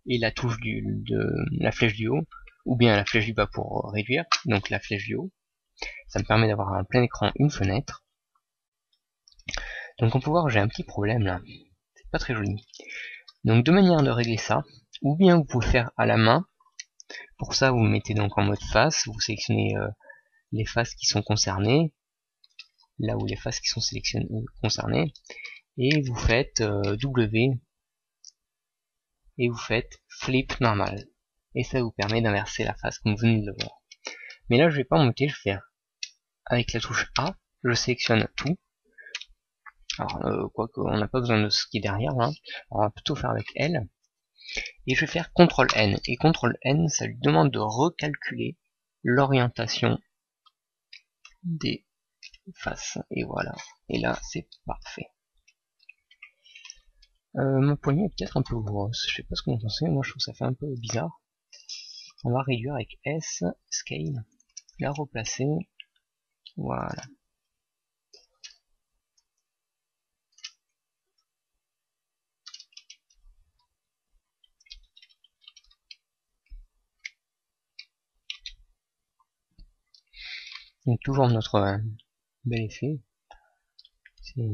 et la touche de la flèche du haut, ou bien la flèche du bas pour réduire, donc la flèche du haut. Ça me permet d'avoir en plein écran une fenêtre. Donc on peut voir j'ai un petit problème là, c'est pas très joli. Donc deux manières de régler ça, ou bien vous pouvez faire à la main. Pour ça vous mettez donc en mode face, vous sélectionnez les faces qui sont concernées, là où les faces qui sont concernées, et vous faites W, et vous faites flip normal. Et ça vous permet d'inverser la face comme vous venez de le voir. Mais là je vais pas monter, je vais faire avec la touche A, je sélectionne tout. Alors quoique on n'a pas besoin de ce qui est derrière, hein. On va plutôt faire avec L. Et je vais faire CTRL N. Et CTRL N, ça lui demande de recalculer l'orientation des faces. Et voilà. Et là, c'est parfait. Mon poignet est peut-être un peu grosse. Je sais pas ce que vous en pensez. Moi, je trouve que ça fait un peu bizarre. On va réduire avec S, Scale. La replacer. Voilà. Donc toujours notre bel effet. C'est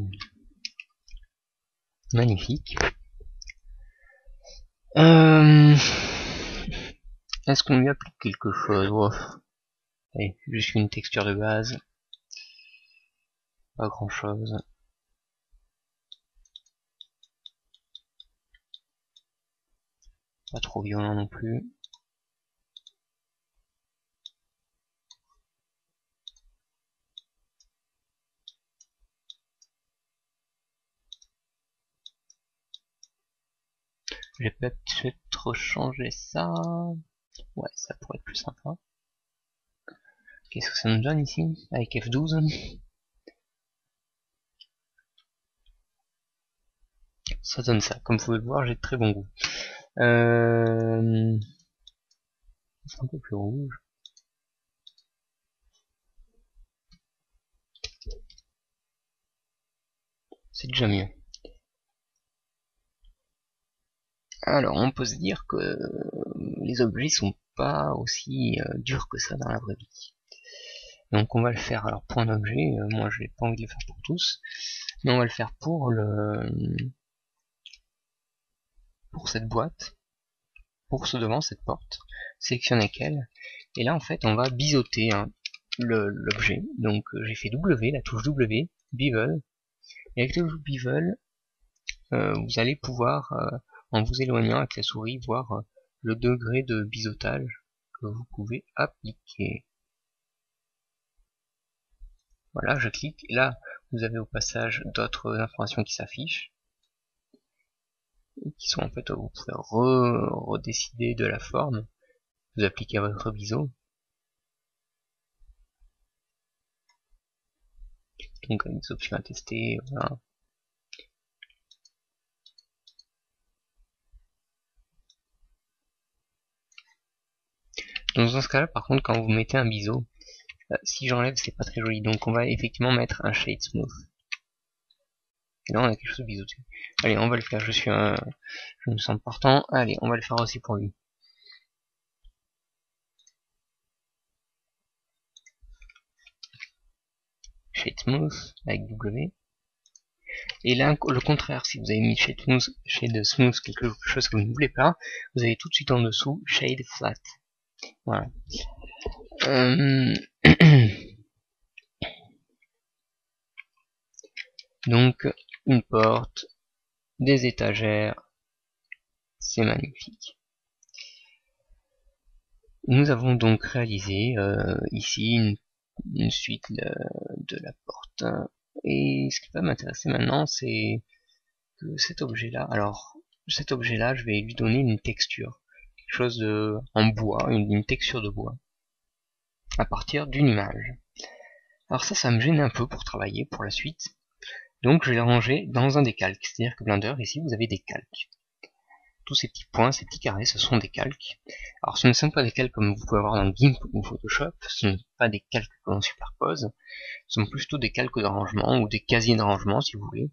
magnifique. Est-ce qu'on lui applique quelque chose? Ouf. Allez, juste une texture de base. Pas grand chose. Pas trop violent non plus. Je vais peut-être changer ça. Ouais, ça pourrait être plus sympa. Qu'est-ce que ça nous donne ici? Avec F12. Ça donne ça. Comme vous pouvez le voir, j'ai de très bon goût. C'est un peu plus rouge. C'est déjà mieux. Alors, on peut se dire que les objets sont pas aussi dur que ça dans la vraie vie. Donc on va le faire alors pour un objet, moi j'ai pas envie de le faire pour tous, mais on va le faire pour cette boîte, pour ce devant, cette porte, sélectionner qu'elle, et là en fait on va biseauter hein, l'objet. Donc j'ai fait W, la touche W, bevel, et avec la touche bevel, vous allez pouvoir, en vous éloignant avec la souris, voir le degré de biseautage que vous pouvez appliquer. Voilà, je clique, et là, vous avez au passage d'autres informations qui s'affichent, qui sont en fait, vous pouvez redécider de la forme, vous appliquez à votre biseau. Donc, avec des options à tester, voilà. Donc, dans ce cas-là, par contre, quand vous mettez un biseau, si j'enlève, c'est pas très joli. Donc, on va effectivement mettre un shade smooth. Et là, on a quelque chose de biseauté. Allez, on va le faire. Je me sens partant. Allez, on va le faire aussi pour lui. Shade smooth avec W. Et là, le contraire, si vous avez mis shade smooth, quelque chose que vous ne voulez pas, vous avez tout de suite en dessous shade flat. Voilà. Donc, une porte, des étagères, c'est magnifique. Nous avons donc réalisé ici une suite de la porte. Et ce qui va m'intéresser maintenant, c'est que cet objet-là, alors cet objet-là, je vais lui donner une texture, quelque chose en bois, une texture de bois, à partir d'une image. Alors ça me gêne un peu pour travailler pour la suite. Donc je vais les ranger dans un des calques, c'est-à-dire que Blender, ici, vous avez des calques. Tous ces petits points, ces petits carrés, ce sont des calques. Alors ce ne sont pas des calques comme vous pouvez avoir dans GIMP ou Photoshop, ce ne sont pas des calques que l'on superpose, ce sont plutôt des calques de rangement, ou des casiers de rangement si vous voulez,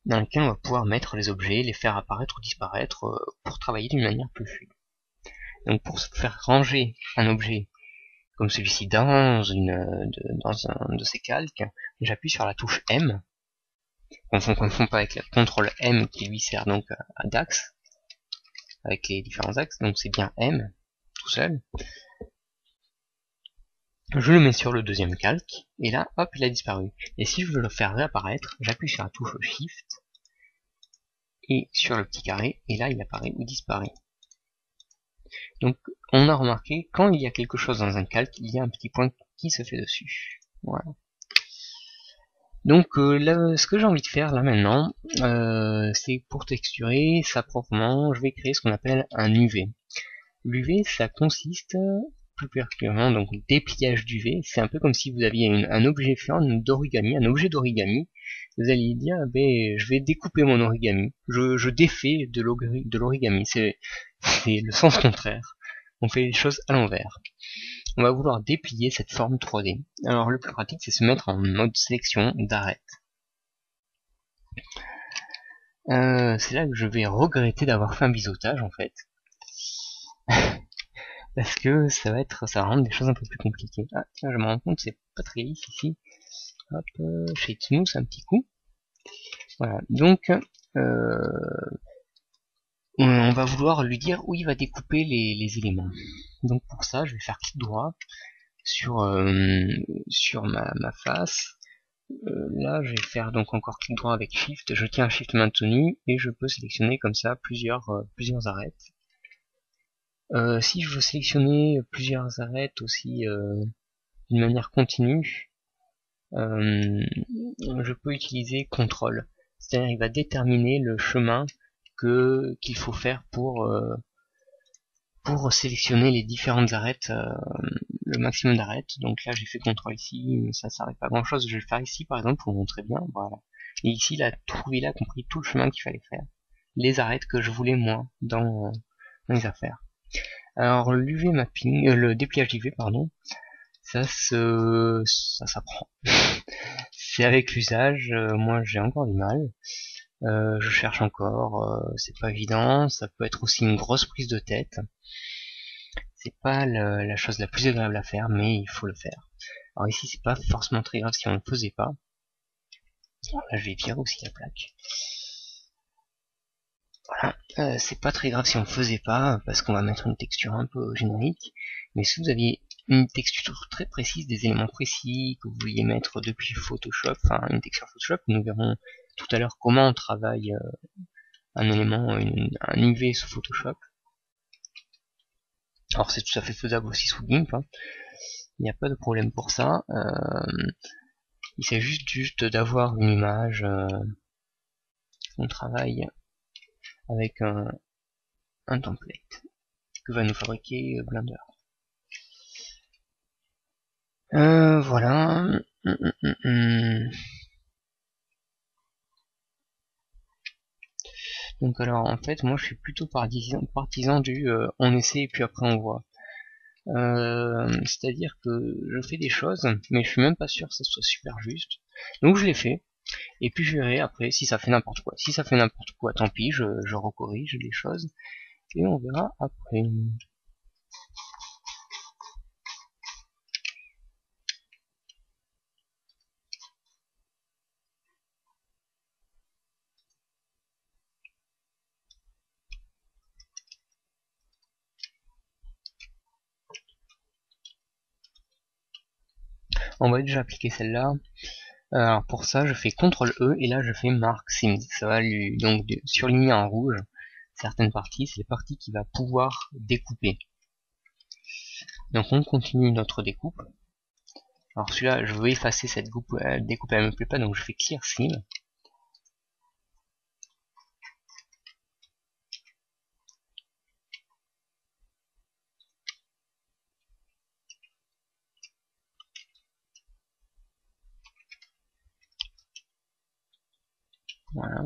dans lesquels on va pouvoir mettre les objets, les faire apparaître ou disparaître, pour travailler d'une manière plus fluide. Donc pour faire ranger un objet comme celui-ci dans un de ces calques, j'appuie sur la touche M. On ne confond pas avec le CTRL M qui lui sert donc à d'axe, avec les différents axes, donc c'est bien M, tout seul. Je le mets sur le deuxième calque, et là, hop, il a disparu. Et si je veux le faire réapparaître, j'appuie sur la touche Shift, et sur le petit carré, et là il apparaît ou disparaît. Donc on a remarqué, quand il y a quelque chose dans un calque, il y a un petit point qui se fait dessus. Voilà. Donc là, ce que j'ai envie de faire là maintenant, c'est pour texturer ça proprement, je vais créer ce qu'on appelle un UV. L'UV, ça consiste plus particulièrement donc dépliage d'UV. C'est un peu comme si vous aviez un objet d'origami, un objet d'origami. Vous allez dire, ben, je vais découper mon origami. Je défais de l'origami. C'est le sens contraire. On fait les choses à l'envers. On va vouloir déplier cette forme 3D. Alors le plus pratique, c'est se mettre en mode sélection d'arrête. C'est là que je vais regretter d'avoir fait un biseautage en fait. Parce que ça va rendre des choses un peu plus compliquées. Ah tiens, je me rends compte, c'est pas très lisse ici. Hop, shade smooth un petit coup. Voilà, donc on va vouloir lui dire où il va découper les éléments. Donc pour ça, je vais faire clic droit sur ma face. Là, je vais faire donc encore clic droit avec Shift. Je tiens Shift maintenu et je peux sélectionner comme ça plusieurs arêtes. Si je veux sélectionner plusieurs arêtes aussi d'une manière continue, je peux utiliser CTRL. C'est-à-dire il va déterminer le chemin qu'il faut faire pour sélectionner les différentes arêtes, le maximum d'arêtes. Donc là j'ai fait CTRL ici, mais ça s'arrête pas grand chose. Je vais le faire ici par exemple pour vous montrer bien. Voilà. Et ici il a compris tout le chemin qu'il fallait faire. Les arêtes que je voulais moi dans les affaires. Alors l'UV mapping, le dépliage d'UV pardon, ça s'apprend. C'est avec l'usage, moi j'ai encore du mal. Je cherche encore, c'est pas évident, ça peut être aussi une grosse prise de tête. C'est pas la chose la plus agréable à faire, mais il faut le faire. Alors ici, c'est pas forcément très grave si on ne le faisait pas. Alors là, je vais virer aussi la plaque. Voilà, c'est pas très grave si on le faisait pas, parce qu'on va mettre une texture un peu générique. Mais si vous aviez une texture très précise, des éléments précis que vous vouliez mettre depuis Photoshop, enfin une texture Photoshop, nous verrons tout à l'heure comment on travaille un élément, un UV sous Photoshop. Alors c'est tout à fait faisable aussi sous GIMP, hein. Il n'y a pas de problème pour ça. Il s'agit juste d'avoir une image. On travaille avec un template que va nous fabriquer Blender. Voilà. Donc alors en fait moi je suis plutôt partisan du on essaie et puis après on voit. C'est-à-dire que je fais des choses mais je suis même pas sûr que ça soit super juste. Donc je les fais et puis je verrai après si ça fait n'importe quoi. Si ça fait n'importe quoi tant pis, je recorrige les choses et on verra après. On va déjà appliquer celle-là. Alors pour ça, je fais CTRL E et là je fais Mark Sims. Ça va lui donc surligner en rouge certaines parties. C'est les parties qu'il va pouvoir découper. Donc on continue notre découpe. Alors celui-là, je veux effacer cette découpe, elle me plaît pas, donc je fais Clear Sim. Voilà.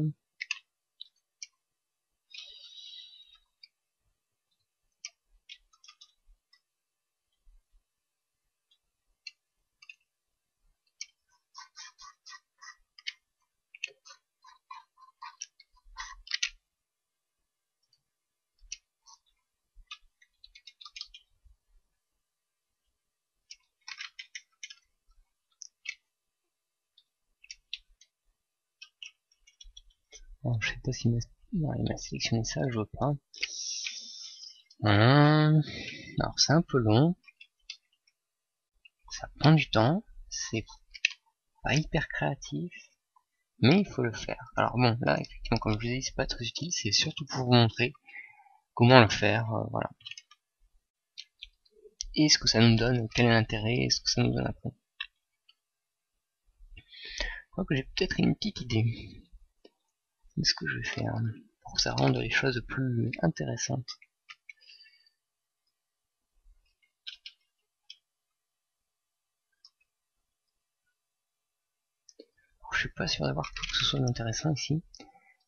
Alors, je sais pas si il m'a sélectionné ça, je vois pas. Voilà. Alors c'est un peu long. Ça prend du temps. C'est pas hyper créatif. Mais il faut le faire. Alors bon, là, effectivement, comme je vous ai dit, c'est pas très utile. C'est surtout pour vous montrer comment le faire. Voilà. Et ce que ça nous donne, quel est l'intérêt, et ce que ça nous donne après. Je crois que j'ai peut-être une petite idée de ce que je vais faire pour que ça rende les choses plus intéressantes. Alors, je suis pas sûr d'avoir tout que ce soit intéressant ici.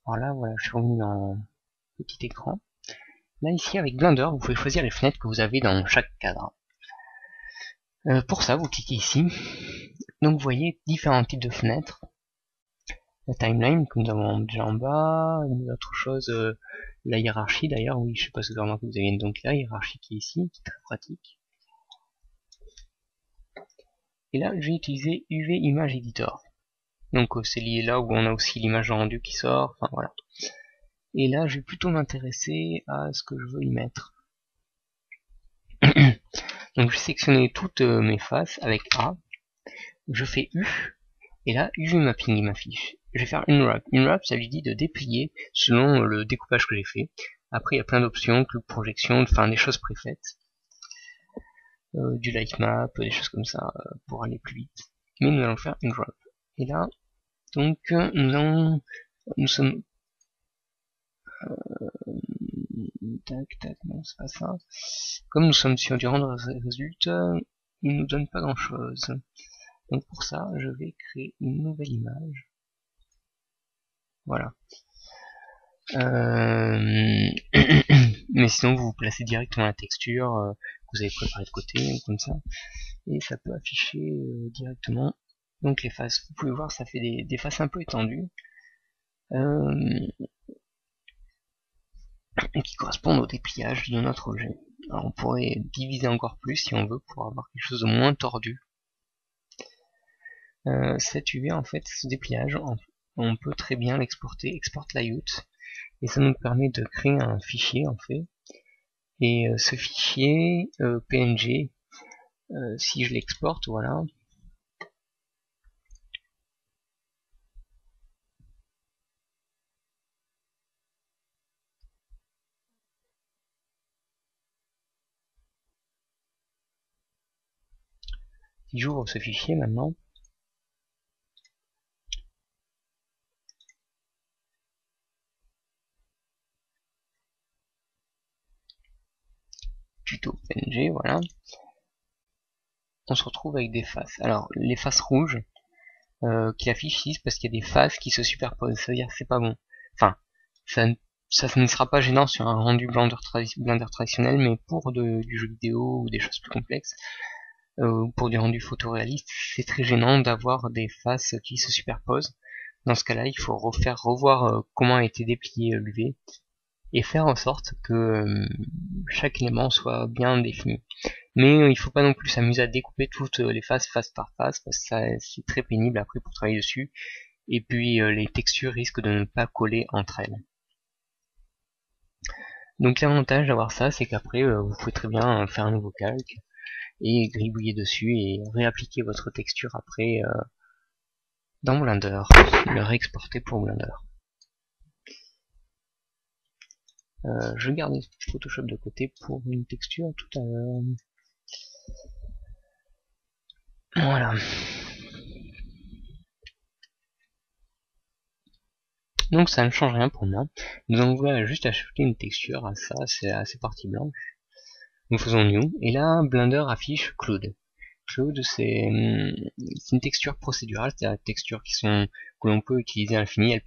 Alors là, voilà, je suis revenu en petit écran. Là, ici, avec Blender, vous pouvez choisir les fenêtres que vous avez dans chaque cadre. Pour ça, vous cliquez ici. Donc, vous voyez différents types de fenêtres. La timeline, que nous avons déjà en bas. Une autre chose, la hiérarchie d'ailleurs. Oui, je sais pas si vous avez remarqué, vous avez donc la hiérarchie qui est ici, qui est très pratique. Et là, je vais utiliser UV Image Editor. Donc, c'est lié là où on a aussi l'image rendue qui sort. Enfin, voilà. Et là, je vais plutôt m'intéresser à ce que je veux y mettre. Donc je vais sélectionner toutes mes faces avec A, je fais U, et là UV Mapping il m'affiche. Je vais faire une wrap. Une wrap, ça lui dit de déplier selon le découpage que j'ai fait. Après il y a plein d'options, club projection, enfin des choses préfaites. Du light map, des choses comme ça, pour aller plus vite. Mais nous allons faire une wrap. Et là, donc nous sommes tac tac, non c'est pas ça. Comme nous sommes sur du rendre résultat, il nous donne pas grand chose. Donc pour ça, je vais créer une nouvelle image. Voilà. Mais sinon, vous placez directement la texture que vous avez préparée de côté, comme ça, et ça peut afficher directement. Donc les faces, vous pouvez voir, ça fait des faces un peu étendues. qui correspondent au dépliage de notre objet. Alors on pourrait diviser encore plus si on veut pour avoir quelque chose de moins tordu. Cet UV en fait, ce dépliage, on peut très bien l'exporter, export layout, et ça nous permet de créer un fichier en fait. Et ce fichier PNG, si je l'exporte, voilà. Si j'ouvre ce fichier maintenant, tuto PNG, voilà, on se retrouve avec des faces. Alors les faces rouges qui affichent ici parce qu'il y a des faces qui se superposent, ça veut dire que c'est pas bon. Enfin, ça ne sera pas gênant sur un rendu Blender traditionnel, mais pour du jeu vidéo ou des choses plus complexes, pour du rendu photoréaliste, c'est très gênant d'avoir des faces qui se superposent. Dans ce cas-là, il faut revoir comment a été déplié l'UV et faire en sorte que chaque élément soit bien défini. Mais il faut pas non plus s'amuser à découper toutes les faces face par face, parce que c'est très pénible après pour travailler dessus, et puis les textures risquent de ne pas coller entre elles. Donc l'avantage d'avoir ça, c'est qu'après vous pouvez très bien faire un nouveau calque et gribouiller dessus et réappliquer votre texture après dans Blender, le réexporter pour Blender. Je garde Photoshop de côté pour une texture tout à l'heure. Voilà. Donc ça ne change rien pour moi. Nous allons vouloir juste ajouter une texture à ça, c'est à ces parties blanches. Nous faisons New, et là Blender affiche Cloud. Cloud c'est une texture procédurale, c'est-à-dire des textures que l'on peut utiliser à l'infini, elles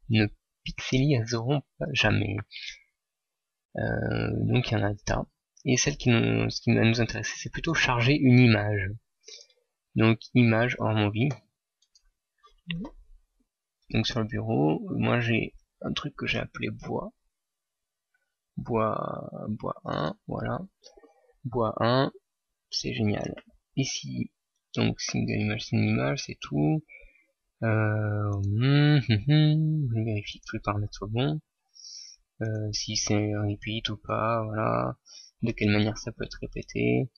ne pixeliseront pas jamais. Donc il y en a un tas. Et ce qui va nous intéresser, c'est plutôt charger une image. Donc image hors movie. Donc sur le bureau, moi j'ai un truc que j'ai appelé bois 1, voilà. Bois 1, c'est génial. Ici, donc single image, c'est une image, c'est tout. Je vérifie que tous les paramètres soient bons. Si c'est repeat ou pas, voilà. De quelle manière ça peut être répété.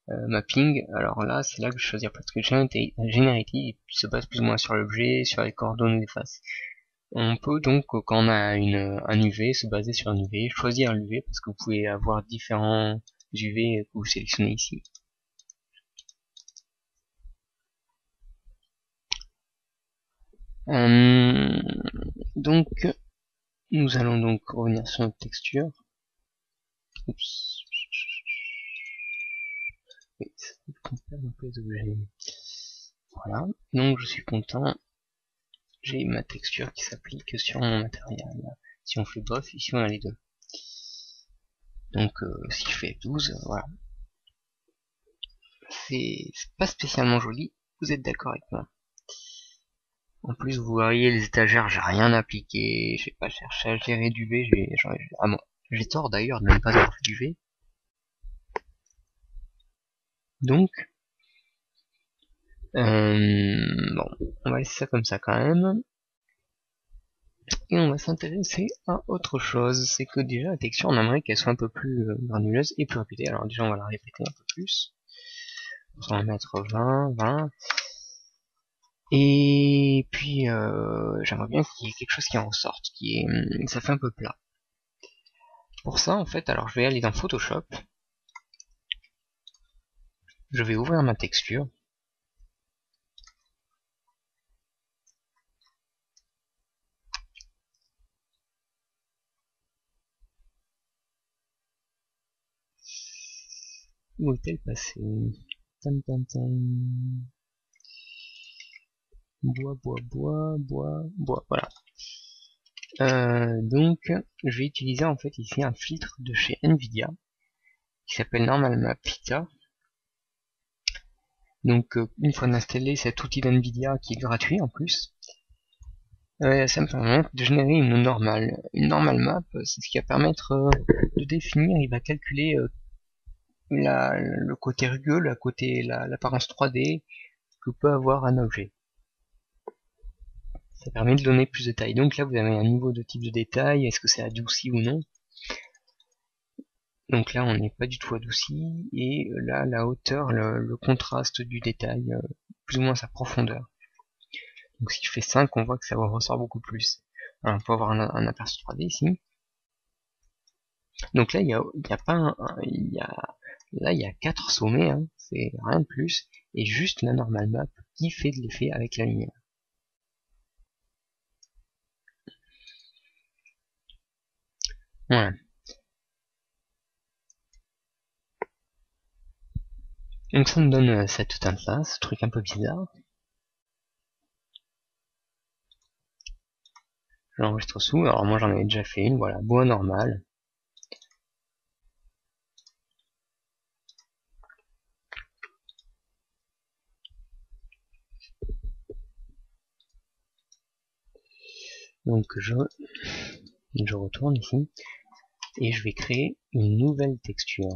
Mapping, alors là, c'est là que je vais choisir parce que Generity se base plus ou moins sur l'objet, sur les coordonnées des faces. On peut donc, quand on a un UV, se baser sur un UV, choisir un UV parce que vous pouvez avoir différents UV que vous sélectionnez ici. Donc, nous allons donc revenir sur notre texture. Oups. Oui, ça perd un peu les objets. Voilà, donc je suis content. J'ai ma texture qui s'applique sur mon matériel. Si on fait bof, ici on a les deux. Donc si je fais 12, voilà. C'est pas spécialement joli, vous êtes d'accord avec moi. En plus vous voyez les étagères, j'ai rien appliqué, j'ai pas cherché à gérer du V, j'ai tort d'ailleurs de ne pas avoir fait du V. Donc, bon, on va laisser ça comme ça quand même. Et on va s'intéresser à autre chose, c'est que déjà la texture on aimerait qu'elle soit un peu plus granuleuse et plus répétée. Alors déjà on va la répéter un peu plus. On va mettre 20. Et puis j'aimerais bien qu'il y ait quelque chose qui en ressorte, ça fait un peu plat. Pour ça en fait, alors je vais aller dans Photoshop. Je vais ouvrir ma texture. Où est-elle passée? Bois, voilà. Donc, je vais utiliser en fait ici un filtre de chez Nvidia qui s'appelle Normal Map Filter. Donc, une fois installé cet outil d'Nvidia qui est gratuit en plus, Ça me permet de générer une normale map. C'est ce qui va permettre de définir, il va calculer le côté rugueux, l'apparence 3D que peut avoir un objet. Ça permet de donner plus de détails. Donc là, vous avez un niveau de type de détail. Est-ce que c'est adouci ou non? Donc là, on n'est pas du tout adouci. Et là, la hauteur, le contraste du détail, plus ou moins sa profondeur. Donc si je fais 5, on voit que ça ressort beaucoup plus. Alors, on peut avoir un aperçu 3D ici. Donc là, il y a pas là, il y a 4 sommets, hein, c'est rien de plus. Et juste la normal map qui fait de l'effet avec la lumière. Voilà. Donc ça me donne cette teinte là, ce truc un peu bizarre. J'enregistre sous, alors moi j'en avais déjà fait une, voilà, bois normal. Donc je retourne ici, et je vais créer une nouvelle texture.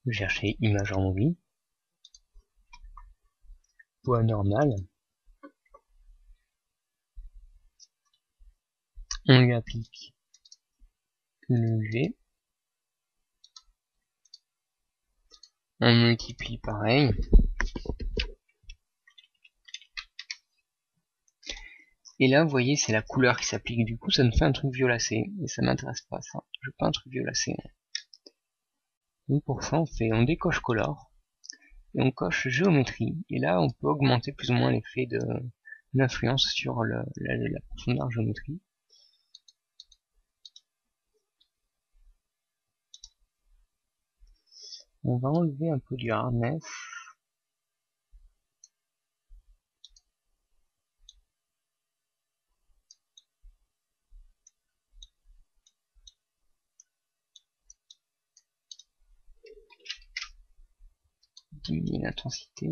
Je vais chercher image en movie, bois normal. On lui applique l'UV. On multiplie pareil. Et là, vous voyez, c'est la couleur qui s'applique. Du coup, ça nous fait un truc violacé. Et ça m'intéresse pas, ça. Je veux pas un truc violacé. Donc pour ça, on décoche color. Et on coche géométrie. Et là, on peut augmenter plus ou moins l'effet d'influence sur la profondeur géométrie. On va enlever un peu du hardness. Diminuer l'intensité.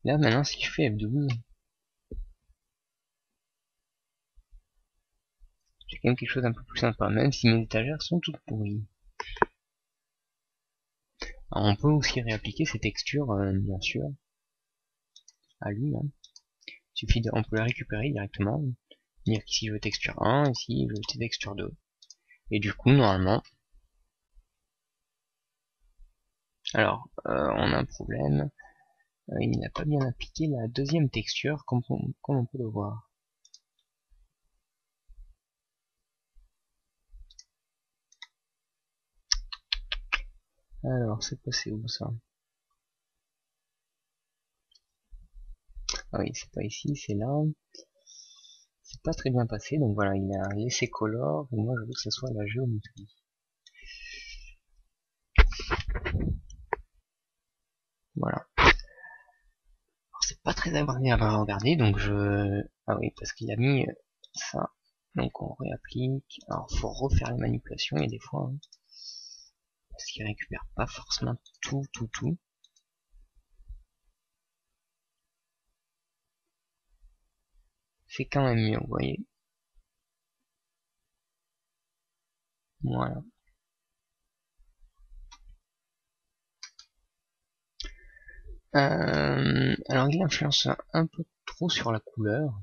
Là, maintenant, si je fais F12, j'ai quand même quelque chose d'un peu plus sympa, même si mes étagères sont toutes pourries. Alors, on peut aussi réappliquer ces textures, bien sûr, à lui. Hein. On peut les récupérer directement. Dire qu'ici je veux texture 1, ici je veux texture 2. Et du coup, normalement, alors, on a un problème. Il n'a pas bien appliqué la deuxième texture, comme on peut le voir. Alors, c'est passé où ça? Ah oui, c'est pas ici, c'est là. C'est pas très bien passé, donc voilà, il a laissé color, et moi je veux que ce soit la géométrie. Voilà. C'est pas très agréable à regarder, donc ah oui, parce qu'il a mis ça. Donc on réapplique. Alors faut refaire les manipulations, et des fois, hein, parce qu'il récupère pas forcément tout. C'est quand même mieux, vous voyez. Voilà. Alors il influence un peu trop sur la couleur.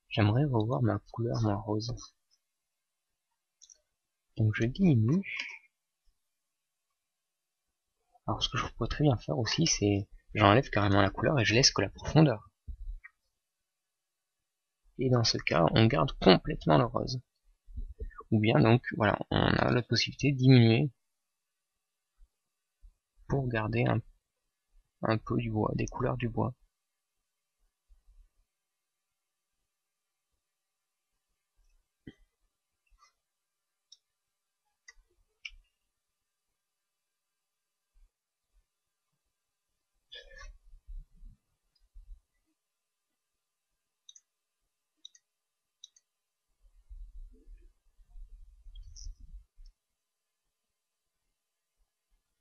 J'aimerais revoir ma couleur, moi, rose. Donc je diminue. Alors ce que je pourrais très bien faire aussi, c'est j'enlève carrément la couleur et je laisse que la profondeur. Et dans ce cas, on garde complètement le rose. Ou bien donc, voilà, on a la possibilité de diminuer pour garder un peu du bois, des couleurs du bois.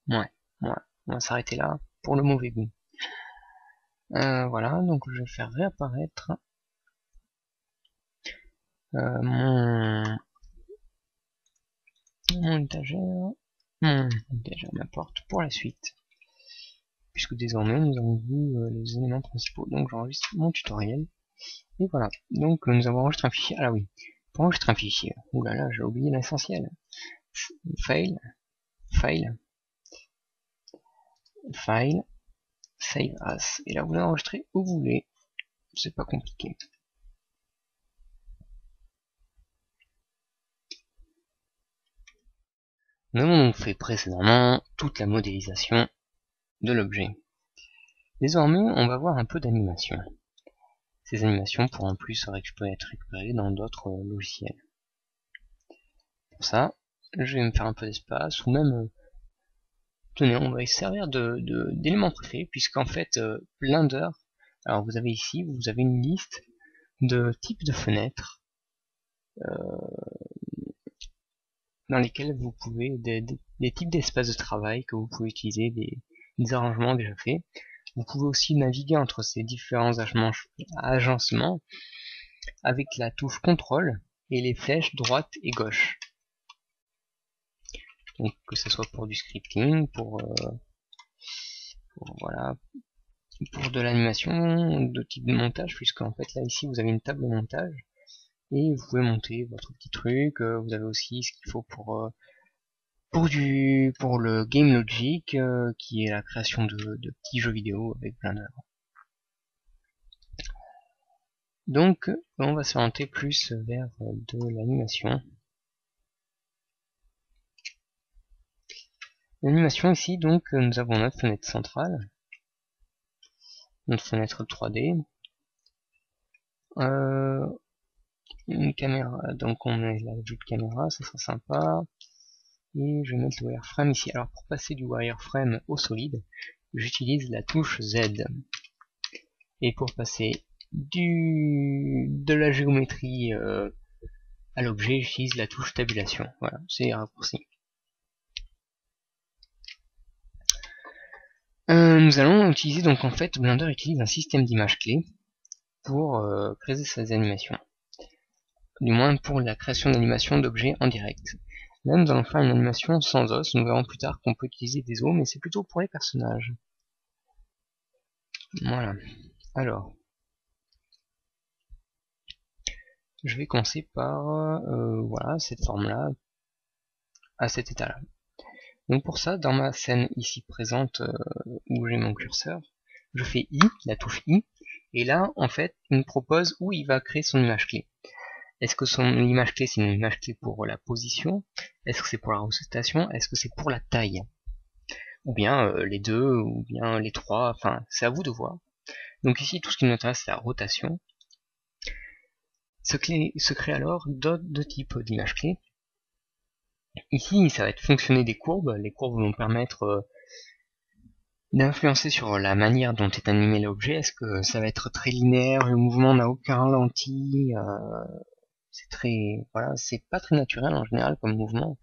Ouais, on va s'arrêter là pour le mauvais goût. Voilà, donc je vais faire réapparaître mon étagère, ma porte pour la suite. Puisque désormais nous avons vu les éléments principaux. Donc j'enregistre mon tutoriel. Et voilà. Donc nous avons enregistré un fichier. Ah là oui. Pour enregistrer un fichier. Ouh là là, j'ai oublié l'essentiel. File, file, file, save as. Et là vous l'enregistrez où vous voulez. C'est pas compliqué. Nous avons donc fait précédemment toute la modélisation de l'objet. Désormais, on va voir un peu d'animation. Ces animations pourront en plus être récupérées dans d'autres logiciels. Pour ça, je vais me faire un peu d'espace, ou même, tenez, on va y servir d'éléments préfets, puisqu'en fait, Blender, alors vous avez ici, vous avez une liste de types de fenêtres, dans lesquelles vous pouvez, des types d'espaces de travail que vous pouvez utiliser, des arrangements déjà faits. Vous pouvez aussi naviguer entre ces différents agencements avec la touche CTRL et les flèches droite et gauche. Donc que ce soit pour du scripting, pour de l'animation, de type de montage, puisque en fait là ici vous avez une table de montage et vous pouvez monter votre petit truc. Vous avez aussi ce qu'il faut pour le Game Logic, qui est la création de petits jeux vidéo avec Blender. Donc on va s'orienter plus vers de l'animation. L'animation ici, donc nous avons notre fenêtre centrale, notre fenêtre 3D, une caméra, donc on met la vue de caméra, ça sera sympa, et je vais mettre le wireframe ici. Alors pour passer du wireframe au solide, j'utilise la touche Z, et pour passer de la géométrie à l'objet, j'utilise la touche tabulation. Voilà, c'est raccourci. Nous allons utiliser, donc en fait, Blender utilise un système d'images clés pour créer ces animations. Du moins pour la création d'animations d'objets en direct. Là, nous allons faire une animation sans os. Nous verrons plus tard qu'on peut utiliser des os, mais c'est plutôt pour les personnages. Voilà. Alors, je vais commencer par voilà, cette forme-là, à cet état-là. Donc pour ça, dans ma scène ici présente, où j'ai mon curseur, je fais I, la touche I, et là, en fait, il me propose où il va créer son image clé. Est-ce que son image clé, c'est une image clé pour la position? Est-ce que c'est pour la rotation? Est-ce que c'est pour la taille? Ou bien les deux, ou bien les trois, enfin, c'est à vous de voir. Donc ici, tout ce qui nous intéresse, c'est la rotation. Se crée alors deux types d'images clés. Ici, ça va être fonctionner des courbes. Les courbes vont permettre d'influencer sur la manière dont est animé l'objet. Est-ce que ça va être très linéaire, le mouvement n'a aucun ralenti, voilà, c'est pas très naturel en général comme mouvement,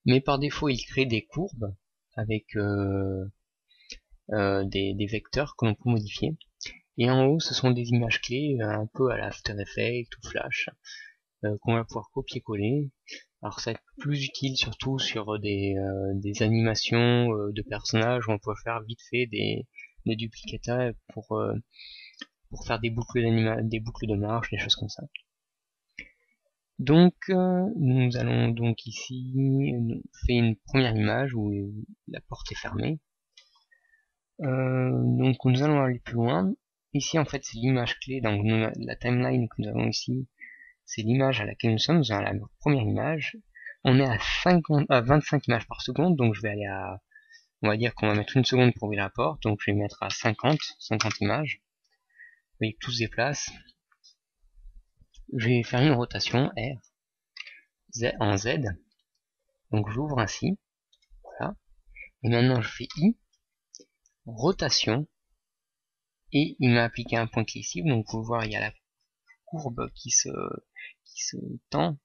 mais par défaut il crée des courbes avec des vecteurs que l'on peut modifier. Et en haut, ce sont des images clés, un peu à la After Effects ou Flash, qu'on va pouvoir copier-coller. Alors ça va être plus utile surtout sur des animations de personnages où on peut faire vite fait des duplicata pour faire des boucles de marche, des choses comme ça. Donc nous allons donc ici faire une première image où la porte est fermée. Donc nous allons aller plus loin. Ici en fait c'est l'image clé, donc la timeline que nous avons ici, c'est l'image à laquelle nous sommes, nous avons la première image. On est à 25 images par seconde, donc je vais aller à, on va dire qu'on va mettre une seconde pour ouvrir la porte, donc je vais mettre à 50 images. Vous voyez que tout se déplace. Je vais faire une rotation R, en Z, donc j'ouvre ainsi, voilà. Et maintenant je fais I, rotation, et il m'a appliqué un point ici, donc vous pouvez voir il y a la courbe qui se tend.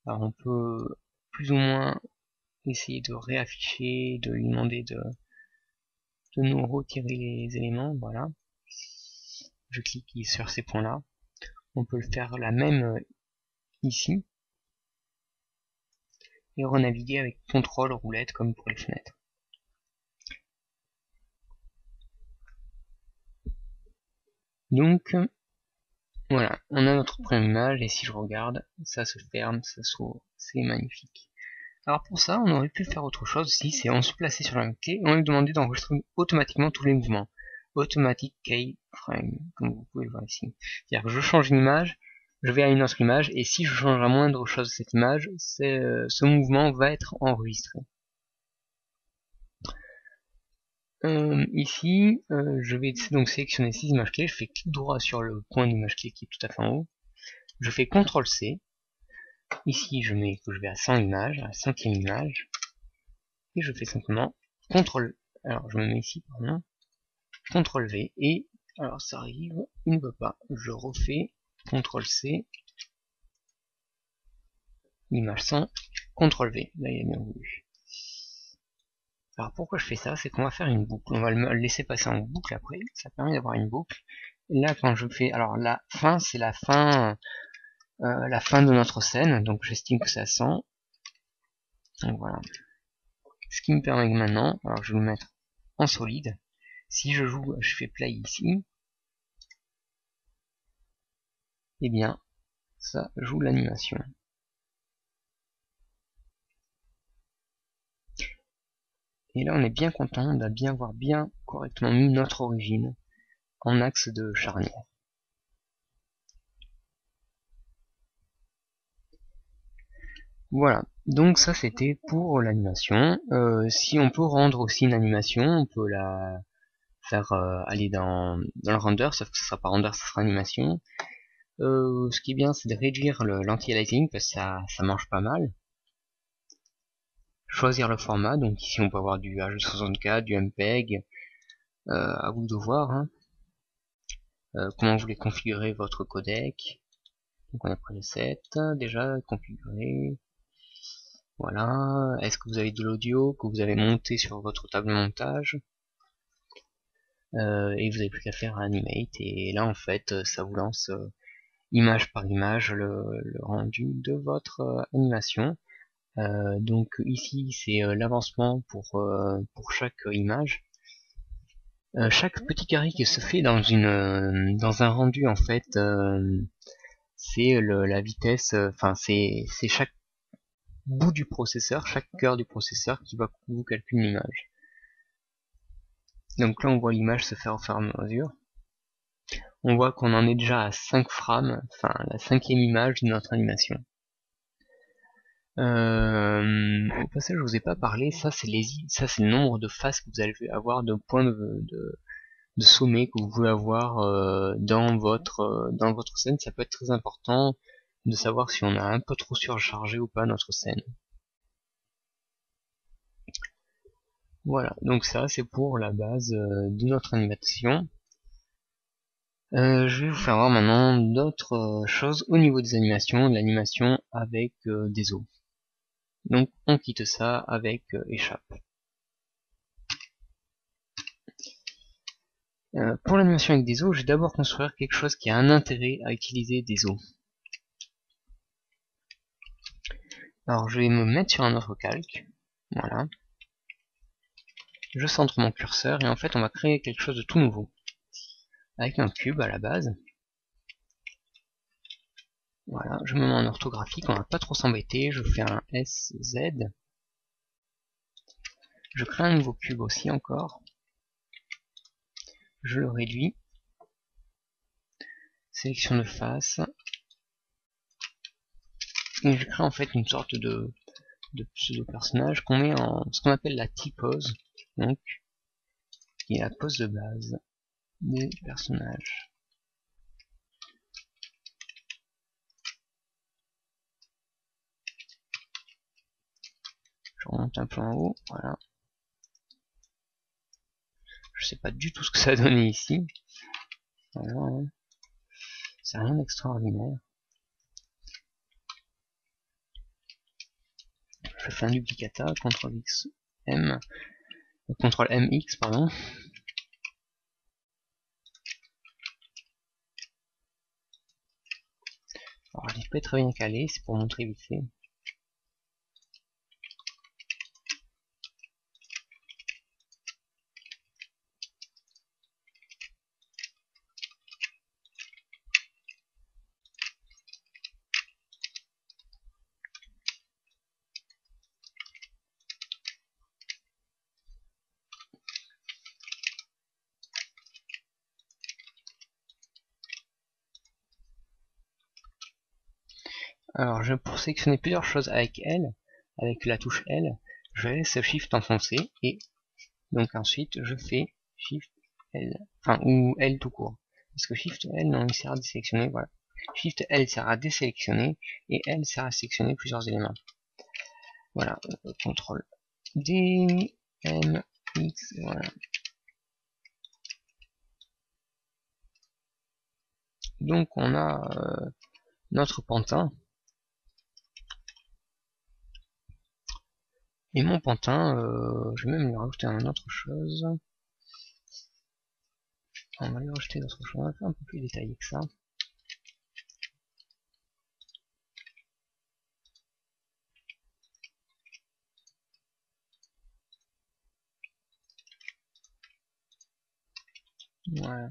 Alors on peut plus ou moins essayer de réafficher, de lui demander de nous retirer les éléments, voilà. Je clique sur ces points-là. On peut le faire la même ici. Et renaviguer avec contrôle roulette comme pour les fenêtres. Donc, voilà, on a notre première image, et si je regarde, ça se ferme, ça s'ouvre, c'est magnifique. Alors pour ça, on aurait pu faire autre chose aussi, c'est on se placer sur la clé, on lui demander d'enregistrer automatiquement tous les mouvements. Automatic keyframe, comme vous pouvez le voir ici. C'est-à-dire que je change une image, je vais à une autre image, et si je change la moindre chose de cette image, ce mouvement va être enregistré. Ici, je vais donc sélectionner 6 images clés, je fais clic droit sur le point d'image clé qui est tout à fait en haut, je fais CTRL-C, ici je mets que je vais à 100 images, à la 5e image, et je fais simplement CTRL, alors je me mets ici, pardon, CTRL-V, et alors ça arrive, il ne veut pas, je refais CTRL-C, image 100, CTRL-V, là il a bien voulu. Alors pourquoi je fais ça, c'est qu'on va faire une boucle, on va le laisser passer en boucle après, ça permet d'avoir une boucle. Et là quand je fais, alors la fin c'est la fin de notre scène, donc j'estime que c'est à 100. Donc voilà. Ce qui me permet que maintenant, alors je vais le mettre en solide, si je joue, je fais play ici, et bien ça joue l'animation. Et là on est bien content de bien avoir bien correctement mis notre origine en axe de charnière. Voilà, donc ça c'était pour l'animation. Si on peut rendre aussi une animation, on peut la faire aller dans le render, sauf que ce sera pas render, ce sera animation. Ce qui est bien, c'est de réduire l'anti-aliasing parce que ça marche pas mal. Choisir le format, donc ici on peut avoir du H264, du MPEG, à vous de voir. Hein. Comment vous voulez configurer votre codec. Donc on a pris le 7, déjà configuré. Voilà, est-ce que vous avez de l'audio que vous avez monté sur votre table de montage, et vous n'avez plus qu'à faire animate, et là en fait ça vous lance image par image le rendu de votre animation. Donc ici c'est l'avancement pour chaque image. Chaque petit carré qui se fait dans un rendu en fait, c'est la vitesse, enfin c'est chaque bout du processeur, chaque cœur du processeur qui va vous calculer l'image. Donc là on voit l'image se faire au fur et à mesure. On voit qu'on en est déjà à 5 frames, enfin la 5e image de notre animation. Au passage je vous ai pas parlé, ça c'est le nombre de faces que vous allez avoir, de points de sommet que vous pouvez avoir dans votre scène. Ça peut être très important de savoir si on a un peu trop surchargé ou pas notre scène. Voilà, donc ça c'est pour la base de notre animation. Je vais vous faire voir maintenant d'autres choses au niveau des animations, de l'animation avec des os. Donc on quitte ça avec échappe. Pour l'animation avec des os, je vais d'abord construire quelque chose qui a un intérêt à utiliser des os. Alors je vais me mettre sur un autre calque, voilà. Je centre mon curseur et en fait on va créer quelque chose de tout nouveau. Avec un cube à la base. Voilà, je me mets en orthographique, on va pas trop s'embêter, je fais un SZ. Je crée un nouveau cube aussi encore. Je le réduis. Sélection de face. Et je crée en fait une sorte de pseudo-personnage qu'on met en ce qu'on appelle la T-pose, donc qui est la pose de base des personnages. Je remonte un peu en haut, voilà. Je sais pas du tout ce que ça a donné ici. Voilà, hein. C'est rien d'extraordinaire. je fais un duplicata, CTRL X, M, CTRL MX, pardon. Alors, je l'ai pas très bien calé, c'est pour montrer vite fait. Alors, pour sélectionner plusieurs choses avec L, avec la touche L, je laisse Shift enfoncé et donc ensuite je fais Shift L, enfin ou L tout court. Parce que Shift L non, il sert à désélectionner, voilà. Shift L sert à désélectionner et L sert à sélectionner plusieurs éléments. Voilà, CTRL D, M, X, voilà. Donc on a notre pantin. Et mon pantin, je vais même lui rajouter une autre chose. On va lui rajouter d'autres choses, on va faire un peu plus détaillé que ça. Voilà.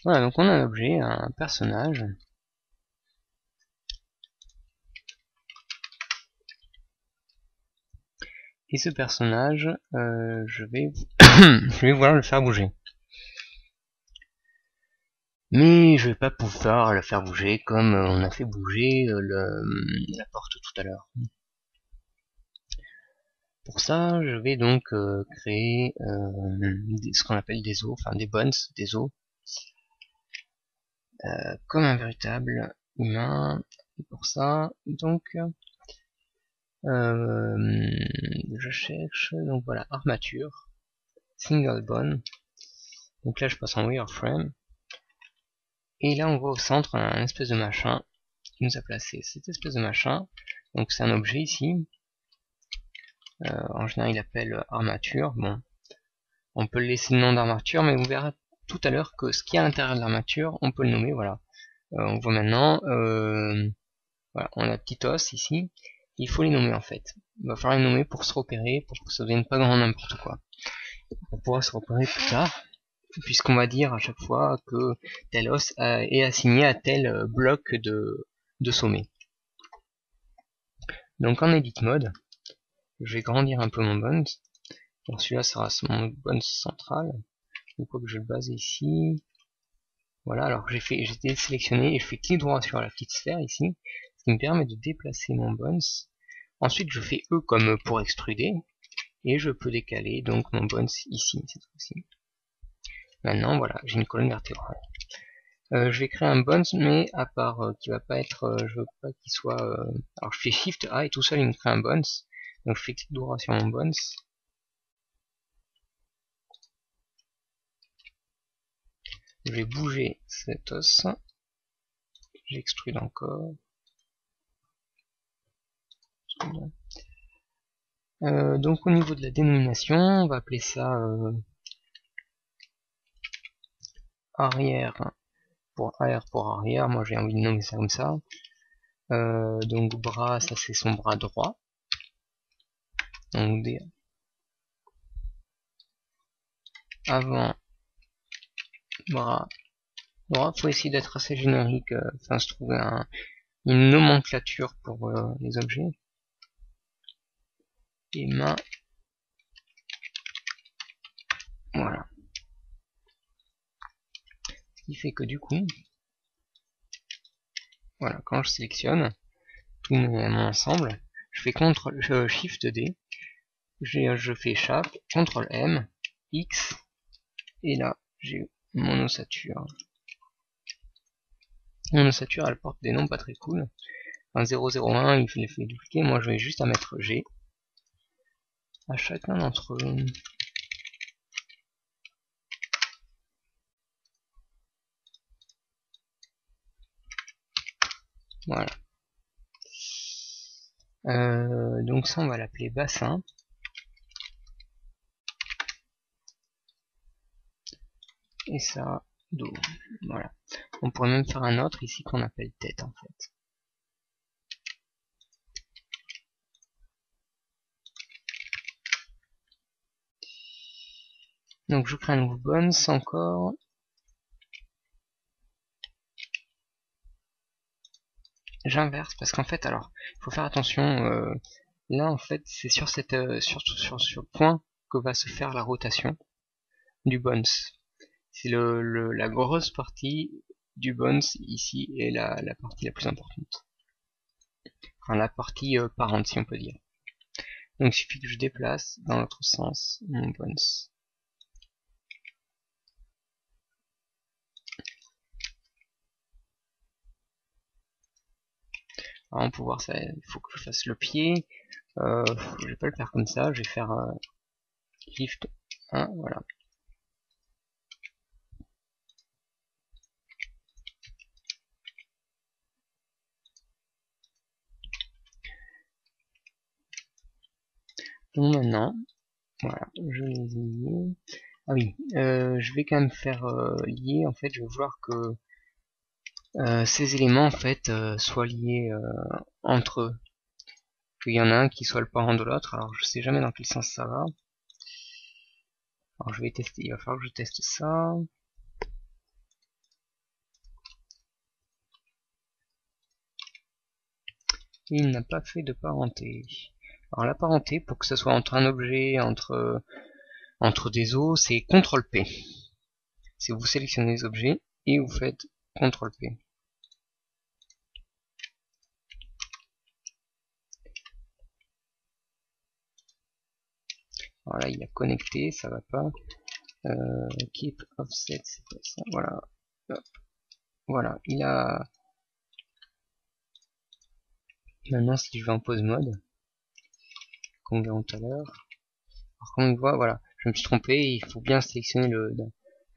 Voilà, donc on a un objet, un personnage. Et ce personnage, je vais vouloir le faire bouger. Mais je vais pas pouvoir le faire bouger comme on a fait bouger la porte tout à l'heure. Pour ça, je vais donc créer ce qu'on appelle des os, enfin des bones, des os, comme un véritable humain. Et pour ça, donc, je cherche, donc voilà, armature, single bone. Donc là, je passe en wireframe. Et là, on voit au centre un espèce de machin qui nous a placé cette espèce de machin. Donc c'est un objet ici. En général, il appelle armature. Bon, on peut le laisser le nom d'armature, mais vous verrez tout à l'heure que ce qui est à l'intérieur de l'armature, on peut le nommer. Voilà. On voit maintenant. Voilà, on a petit os ici. Il faut les nommer en fait. Il va falloir les nommer pour se repérer, pour que ça ne devienne pas grand n'importe quoi. On pourra se repérer plus tard, puisqu'on va dire à chaque fois que tel os est assigné à tel bloc de sommet. Donc en edit mode, je vais grandir un peu mon bones. Donc celui-là sera mon bones central. Une fois que je le base ici, voilà. Alors j'ai sélectionné et je fais clic droit sur la petite sphère ici, ce qui me permet de déplacer mon bones. Ensuite je fais E comme pour extruder et je peux décaler donc mon bones ici cette fois-ci. Maintenant voilà, j'ai une colonne vertébrale. Je vais créer un bones mais à part qui va pas être, je veux pas qu'il soit. Alors je fais Shift A et tout seul il me crée un bones. Donc je fais clic droit sur mon bones. Je vais bouger cet os. J'extrude encore. Donc au niveau de la dénomination, on va appeler ça arrière pour arrière. Moi j'ai envie de nommer ça comme ça. Donc bras, ça c'est son bras droit. Donc avant bras droit. Faut essayer d'être assez générique, enfin se trouver une nomenclature pour les objets. Et main. Voilà. Ce qui fait que du coup, voilà, quand je sélectionne tout mon ensemble, je fais Shift D, je fais Shape, CTRL M, X, et là j'ai mon ossature. Mon ossature elle porte des noms pas très cool. Un 001 il fait dupliquer, moi je vais juste à mettre G à chacun d'entre eux. Voilà. Donc ça on va l'appeler bassin. Et ça, dos. Voilà. On pourrait même faire un autre ici qu'on appelle tête en fait. Donc je crée un nouveau bones encore. J'inverse parce qu'en fait alors il faut faire attention. Là en fait c'est sur cette sur ce point que va se faire la rotation du bones. C'est la grosse partie du bones ici est la partie la plus importante. Enfin la partie parente si on peut dire. Donc il suffit que je déplace dans l'autre sens mon bones. Alors pour voir ça, il faut que je fasse le pied. Je vais pas le faire comme ça, je vais faire Shift 1, voilà. Donc maintenant, voilà, je les ai liés. Ah oui, je vais quand même faire lier, en fait, je vais vouloir que ces éléments, en fait, soient liés entre eux. Qu'il y en a un qui soit le parent de l'autre, alors je sais jamais dans quel sens ça va. Alors je vais tester, il va falloir que je teste ça. Il n'a pas fait de parenté. Alors la parenté, pour que ce soit entre un objet, entre des os, c'est CTRL P. C'est vous sélectionnez les objets et vous faites CTRL P. Voilà, il a connecté, ça va pas. Keep offset, c'est pas ça. Voilà. Hop. Voilà, il a. Maintenant, si je vais en pause mode, comme on verra tout à l'heure. Alors, comme on voit, voilà, je me suis trompé. Il faut bien sélectionner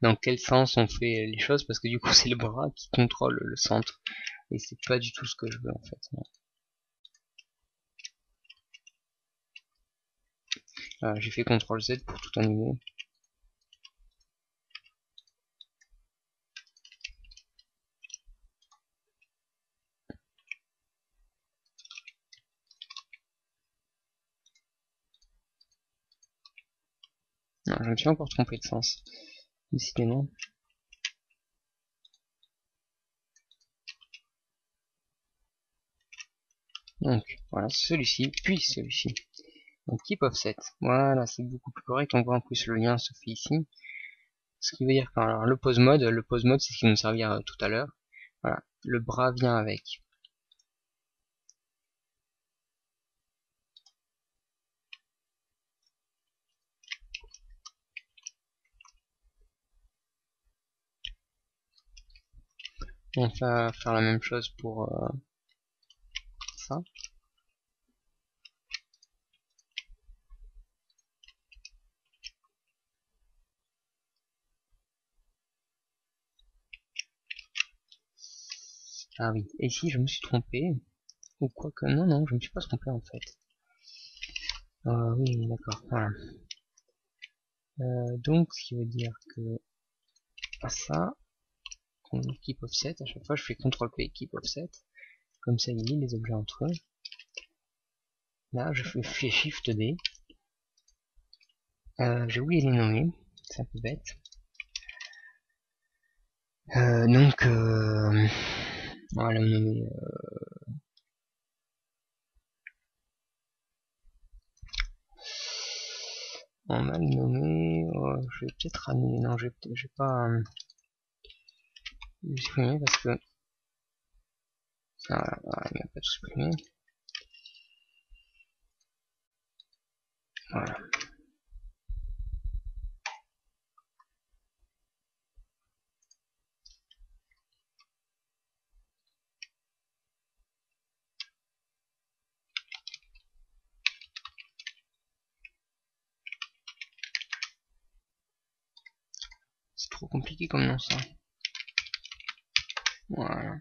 dans quel sens on fait les choses parce que du coup, c'est le bras qui contrôle le centre et c'est pas du tout ce que je veux en fait. Voilà, j'ai fait CTRL Z pour tout annuler. Non, je me suis encore trompé de sens. Décidément. Donc, voilà, celui-ci, puis celui-ci. Donc, keep offset. Voilà, c'est beaucoup plus correct. On voit en plus le lien se fait ici. Ce qui veut dire que alors, le pose mode c'est ce qui nous servira tout à l'heure. Voilà, le bras vient avec. On va faire la même chose pour ça. Ah oui, et ici je me suis trompé. Ou quoi que non, non, je me suis pas trompé en fait. Oui, d'accord, voilà. Donc, ce qui veut dire que à ça, on keep offset, à chaque fois je fais CTRL P keep offset. Comme ça, il lit les objets entre eux. Là, je fais Shift D. J'ai oublié de les nommer, c'est un peu bête. Donc, on va le nommer. On va le nommer. Je vais peut-être annuler. Non, je vais pas le supprimer parce que. Voilà, il n'y a pas de supprimer. Voilà. C'est trop compliqué comme nom ça. Voilà.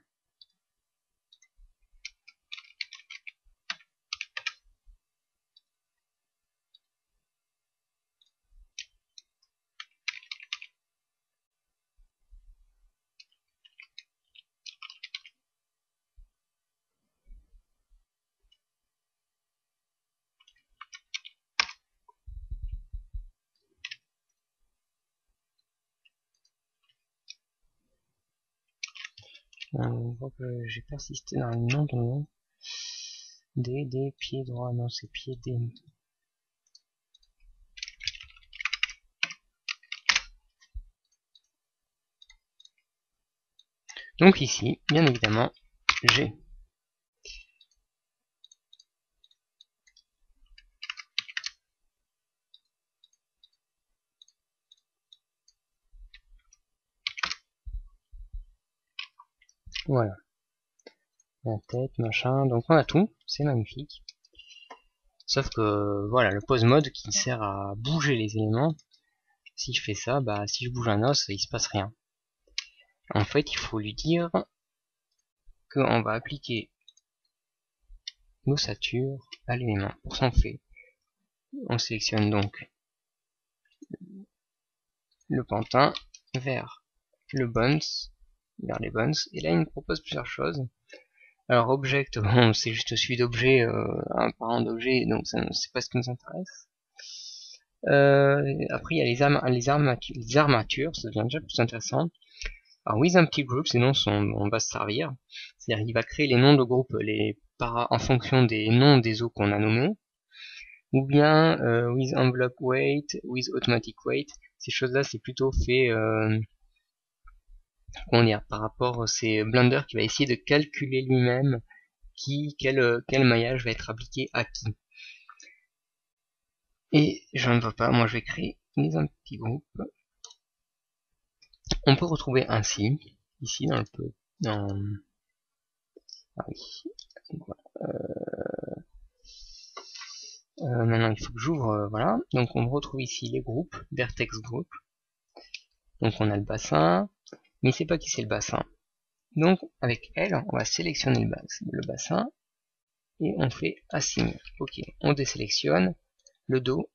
On voit que j'ai persisté dans le nom de nom. Des pieds droits, non c'est pieds des. Donc ici, bien évidemment, j'ai voilà la tête, machin, donc on a tout, c'est magnifique. Sauf que voilà, le pose mode qui sert à bouger les éléments, si je fais ça, bah si je bouge un os, il se passe rien. En fait, il faut lui dire qu'on va appliquer l'ossature à l'élément. Pour ça, on sélectionne donc le pantin vers le bones, vers les bones, et là il me propose plusieurs choses. Alors object, bon, c'est juste suite d'objets, un parent d'objet, donc c'est pas ce qui nous intéresse. Après il y a les armatures, ça devient déjà plus intéressant. Alors with empty groups, ces noms on va se servir, c'est-à-dire il va créer les noms de groupes en fonction des noms des eaux qu'on a nommés, ou bien with envelope weight, with automatic weight, ces choses-là c'est plutôt fait comment dire, par rapport c'est Blender qui va essayer de calculer lui-même quel maillage va être appliqué à qui. Et je ne vois pas, moi je vais créer un petit groupe. On peut retrouver ainsi, ici dans le ah oui. Maintenant il faut que j'ouvre, voilà. Donc on retrouve ici les groupes, vertex group. Donc on a le bassin, mais il sait pas qui c'est le bassin. Donc avec elle, on va sélectionner le bassin et on fait assign. Ok, on désélectionne le dos,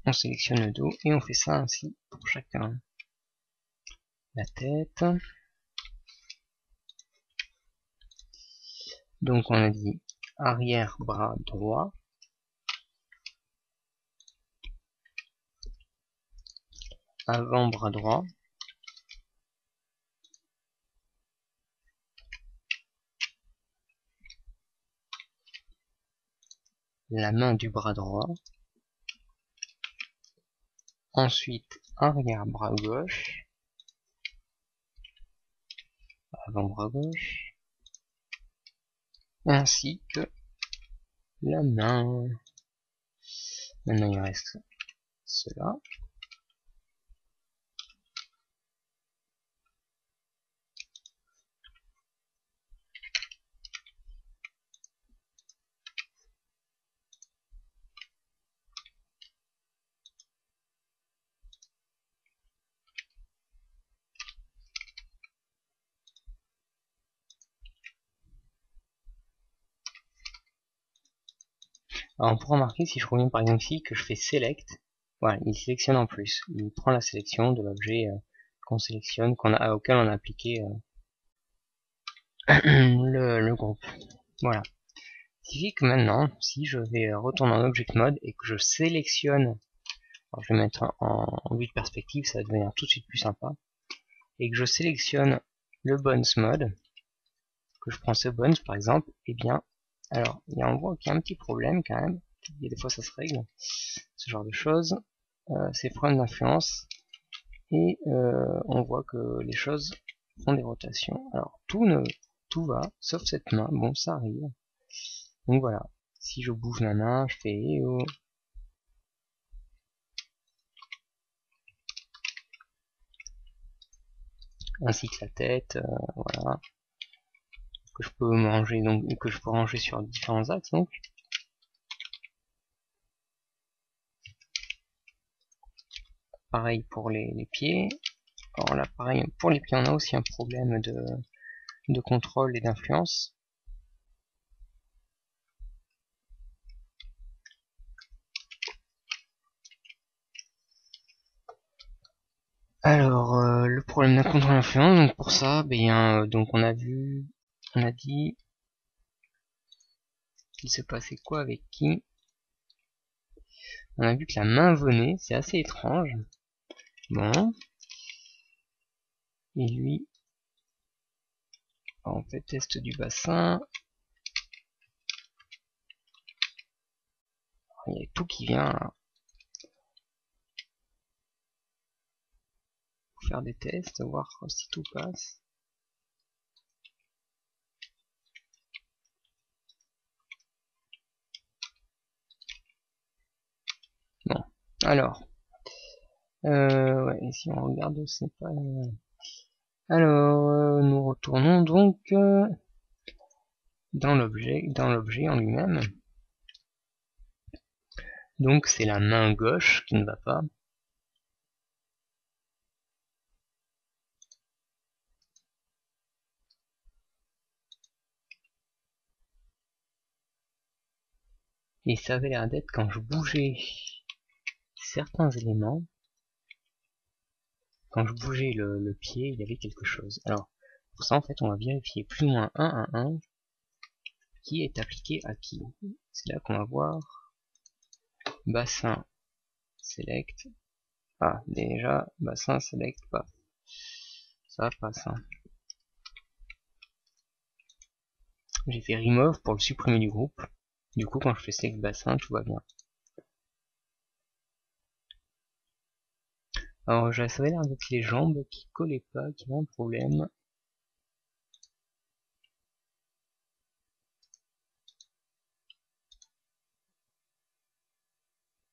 on sélectionne le dos et on fait ça ainsi pour chacun. La tête. Donc on a dit arrière bras droit. Avant bras droit. La main du bras droit. Ensuite arrière bras gauche. Avant bras gauche. Ainsi que la main. Maintenant il reste cela. Alors on pourra remarquer si je reviens par exemple ici que je fais select, voilà, il sélectionne en plus, il prend la sélection de l'objet qu'on sélectionne, auquel on a appliqué le groupe. Voilà. Ce qui fait que maintenant, si je vais retourner en object mode et que je sélectionne, alors je vais mettre en vue de perspective, ça va devenir tout de suite plus sympa, et que je sélectionne le bones mode, que je prends ce bones par exemple, et bien, alors on voit qu'il y a un petit problème quand même, et des fois ça se règle, ce genre de choses, c'est problème d'influence, et on voit que les choses font des rotations. Alors tout va, sauf cette main, bon ça arrive. Donc voilà, si je bouge ma main, je fais EO, ainsi que la tête, voilà, que je peux ranger, donc que je peux ranger sur différents axes. Donc pareil pour les pieds. Alors là, pareil pour les pieds, on a aussi un problème de contrôle et d'influence. Alors, le problème d'un contrôle d'influence, donc pour ça, donc on a dit qu'il se passait quoi avec qui. On a vu que la main venait, c'est assez étrange. Bon. Et lui, on fait test du bassin. Il y a tout qui vient là. Faire des tests, voir si tout passe. Bon, alors, ouais, si on regarde, c'est pas. Alors, nous retournons donc dans l'objet en lui-même. Donc c'est la main gauche qui ne va pas. Et ça avait l'air d'être quand je bougeais certains éléments. Quand je bougeais le pied, il y avait quelque chose. Alors, pour ça, en fait, on va vérifier plus ou moins 1 à 1 qui est appliqué à qui. C'est là qu'on va voir bassin select. Ah, déjà, bassin select, pas. Ça passe. Hein. J'ai fait remove pour le supprimer du groupe. Du coup, quand je fais select bassin, tout va bien. Alors, ça avait l'air d'être les jambes qui collaient pas, qui avaient un problème.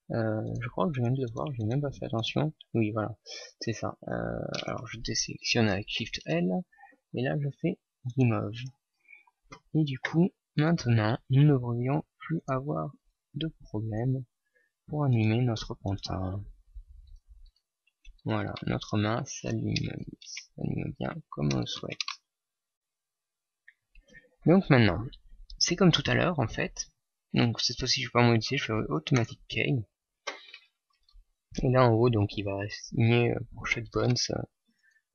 Je crois que je viens de le voir, j'ai même pas fait attention. Oui, voilà, c'est ça. Alors je désélectionne avec Shift L, et là je fais Remove. Et du coup, maintenant, nous ne devrions plus avoir de problème pour animer notre pantin. Voilà, notre main s'allume bien comme on le souhaite. Donc maintenant, c'est comme tout à l'heure en fait. Donc cette fois-ci je vais pas modifier, je fais Automatic Key. Et là en haut, donc il va signer pour chaque bones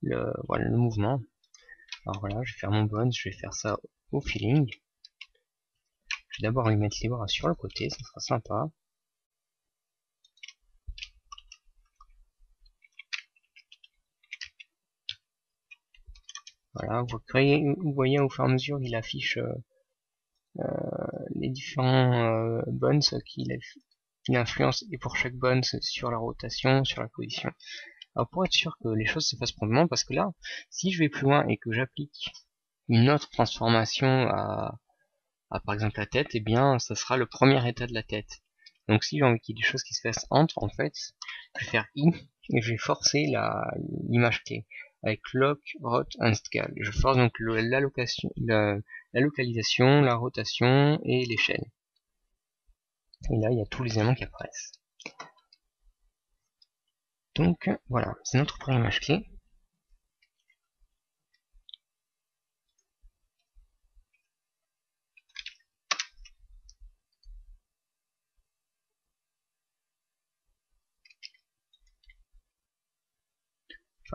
voilà, le mouvement. Alors voilà, je vais faire mon bones, je vais faire ça au feeling. Je vais d'abord lui mettre les bras sur le côté, ça sera sympa. Voilà, vous voyez au fur et à mesure il affiche les différents bones qu'il influence et pour chaque bones sur la rotation, sur la position. Alors pour être sûr que les choses se fassent proprement, parce que là, si je vais plus loin et que j'applique une autre transformation à par exemple la tête, et bien ça sera le premier état de la tête. Donc si j'ai envie qu'il y ait des choses qui se fassent entre, en fait, je vais faire I et je vais forcer l'image clé avec lock, rot, and scale. Je force donc la localisation, la rotation et l'échelle. Et là il y a tous les éléments qui apparaissent. Donc voilà, c'est notre première image clé.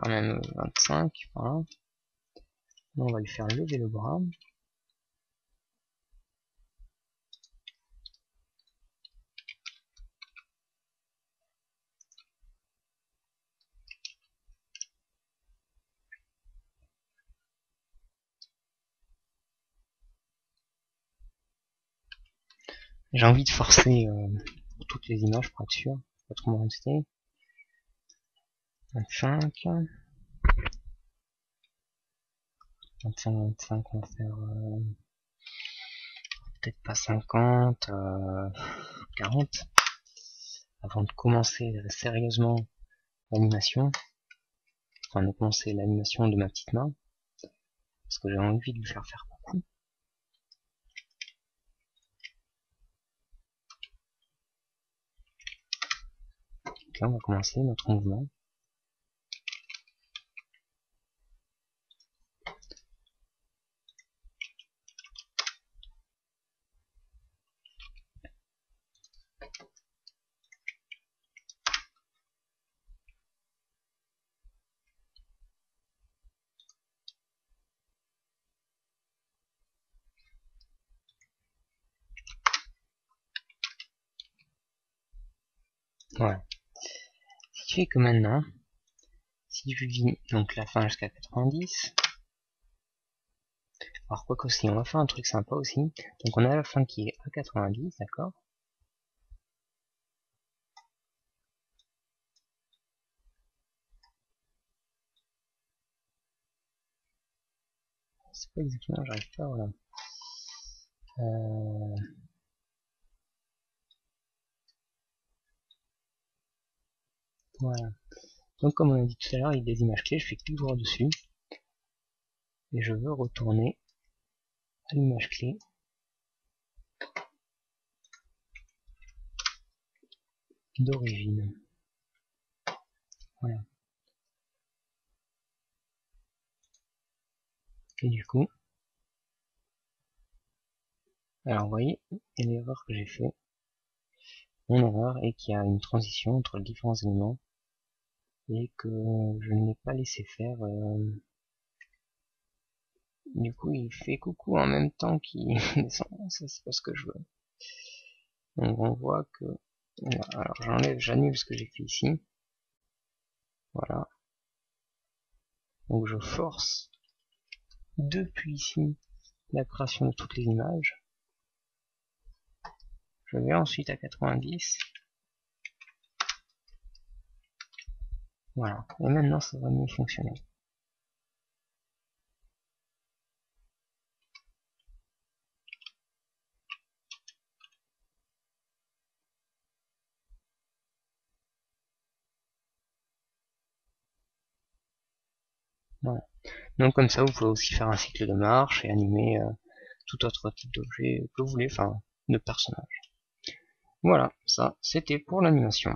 Faire même 25, voilà. Là, on va lui faire lever le bras. J'ai envie de forcer pour toutes les images pour être sûr, pas trop m'en 25. 25, on va faire peut-être pas 50, 40, avant de commencer sérieusement l'animation. enfin de commencer l'animation de ma petite main, parce que j'ai envie de lui faire beaucoup. Donc là on va commencer notre mouvement. Voilà. Ce qui fait que maintenant, si je dis donc la fin jusqu'à 90, alors quoi qu'aussi, on va faire un truc sympa aussi. Donc on a la fin qui est à 90, d'accord? C'est pas exactement, j'arrive pas, voilà. Voilà. Donc comme on a dit tout à l'heure, il y a des images clés, je fais clic droit dessus. Et je veux retourner à l'image clé. D'origine. Voilà. Et du coup, alors vous voyez, il y a l'erreur que j'ai fait. Mon erreur est qu'il y a une transition entre les différents éléments et que je n'ai pas laissé faire. Du coup, il fait coucou en même temps qu'il descend. Ça, c'est pas ce que je veux. Donc on voit que, alors j'annule ce que j'ai fait ici. Voilà. Donc je force depuis ici la création de toutes les images. Je vais ensuite à 90. Voilà. Et maintenant ça va mieux fonctionner. Voilà. Donc comme ça vous pouvez aussi faire un cycle de marche et animer tout autre type d'objet que vous voulez, enfin de personnage. Voilà, ça c'était pour l'animation.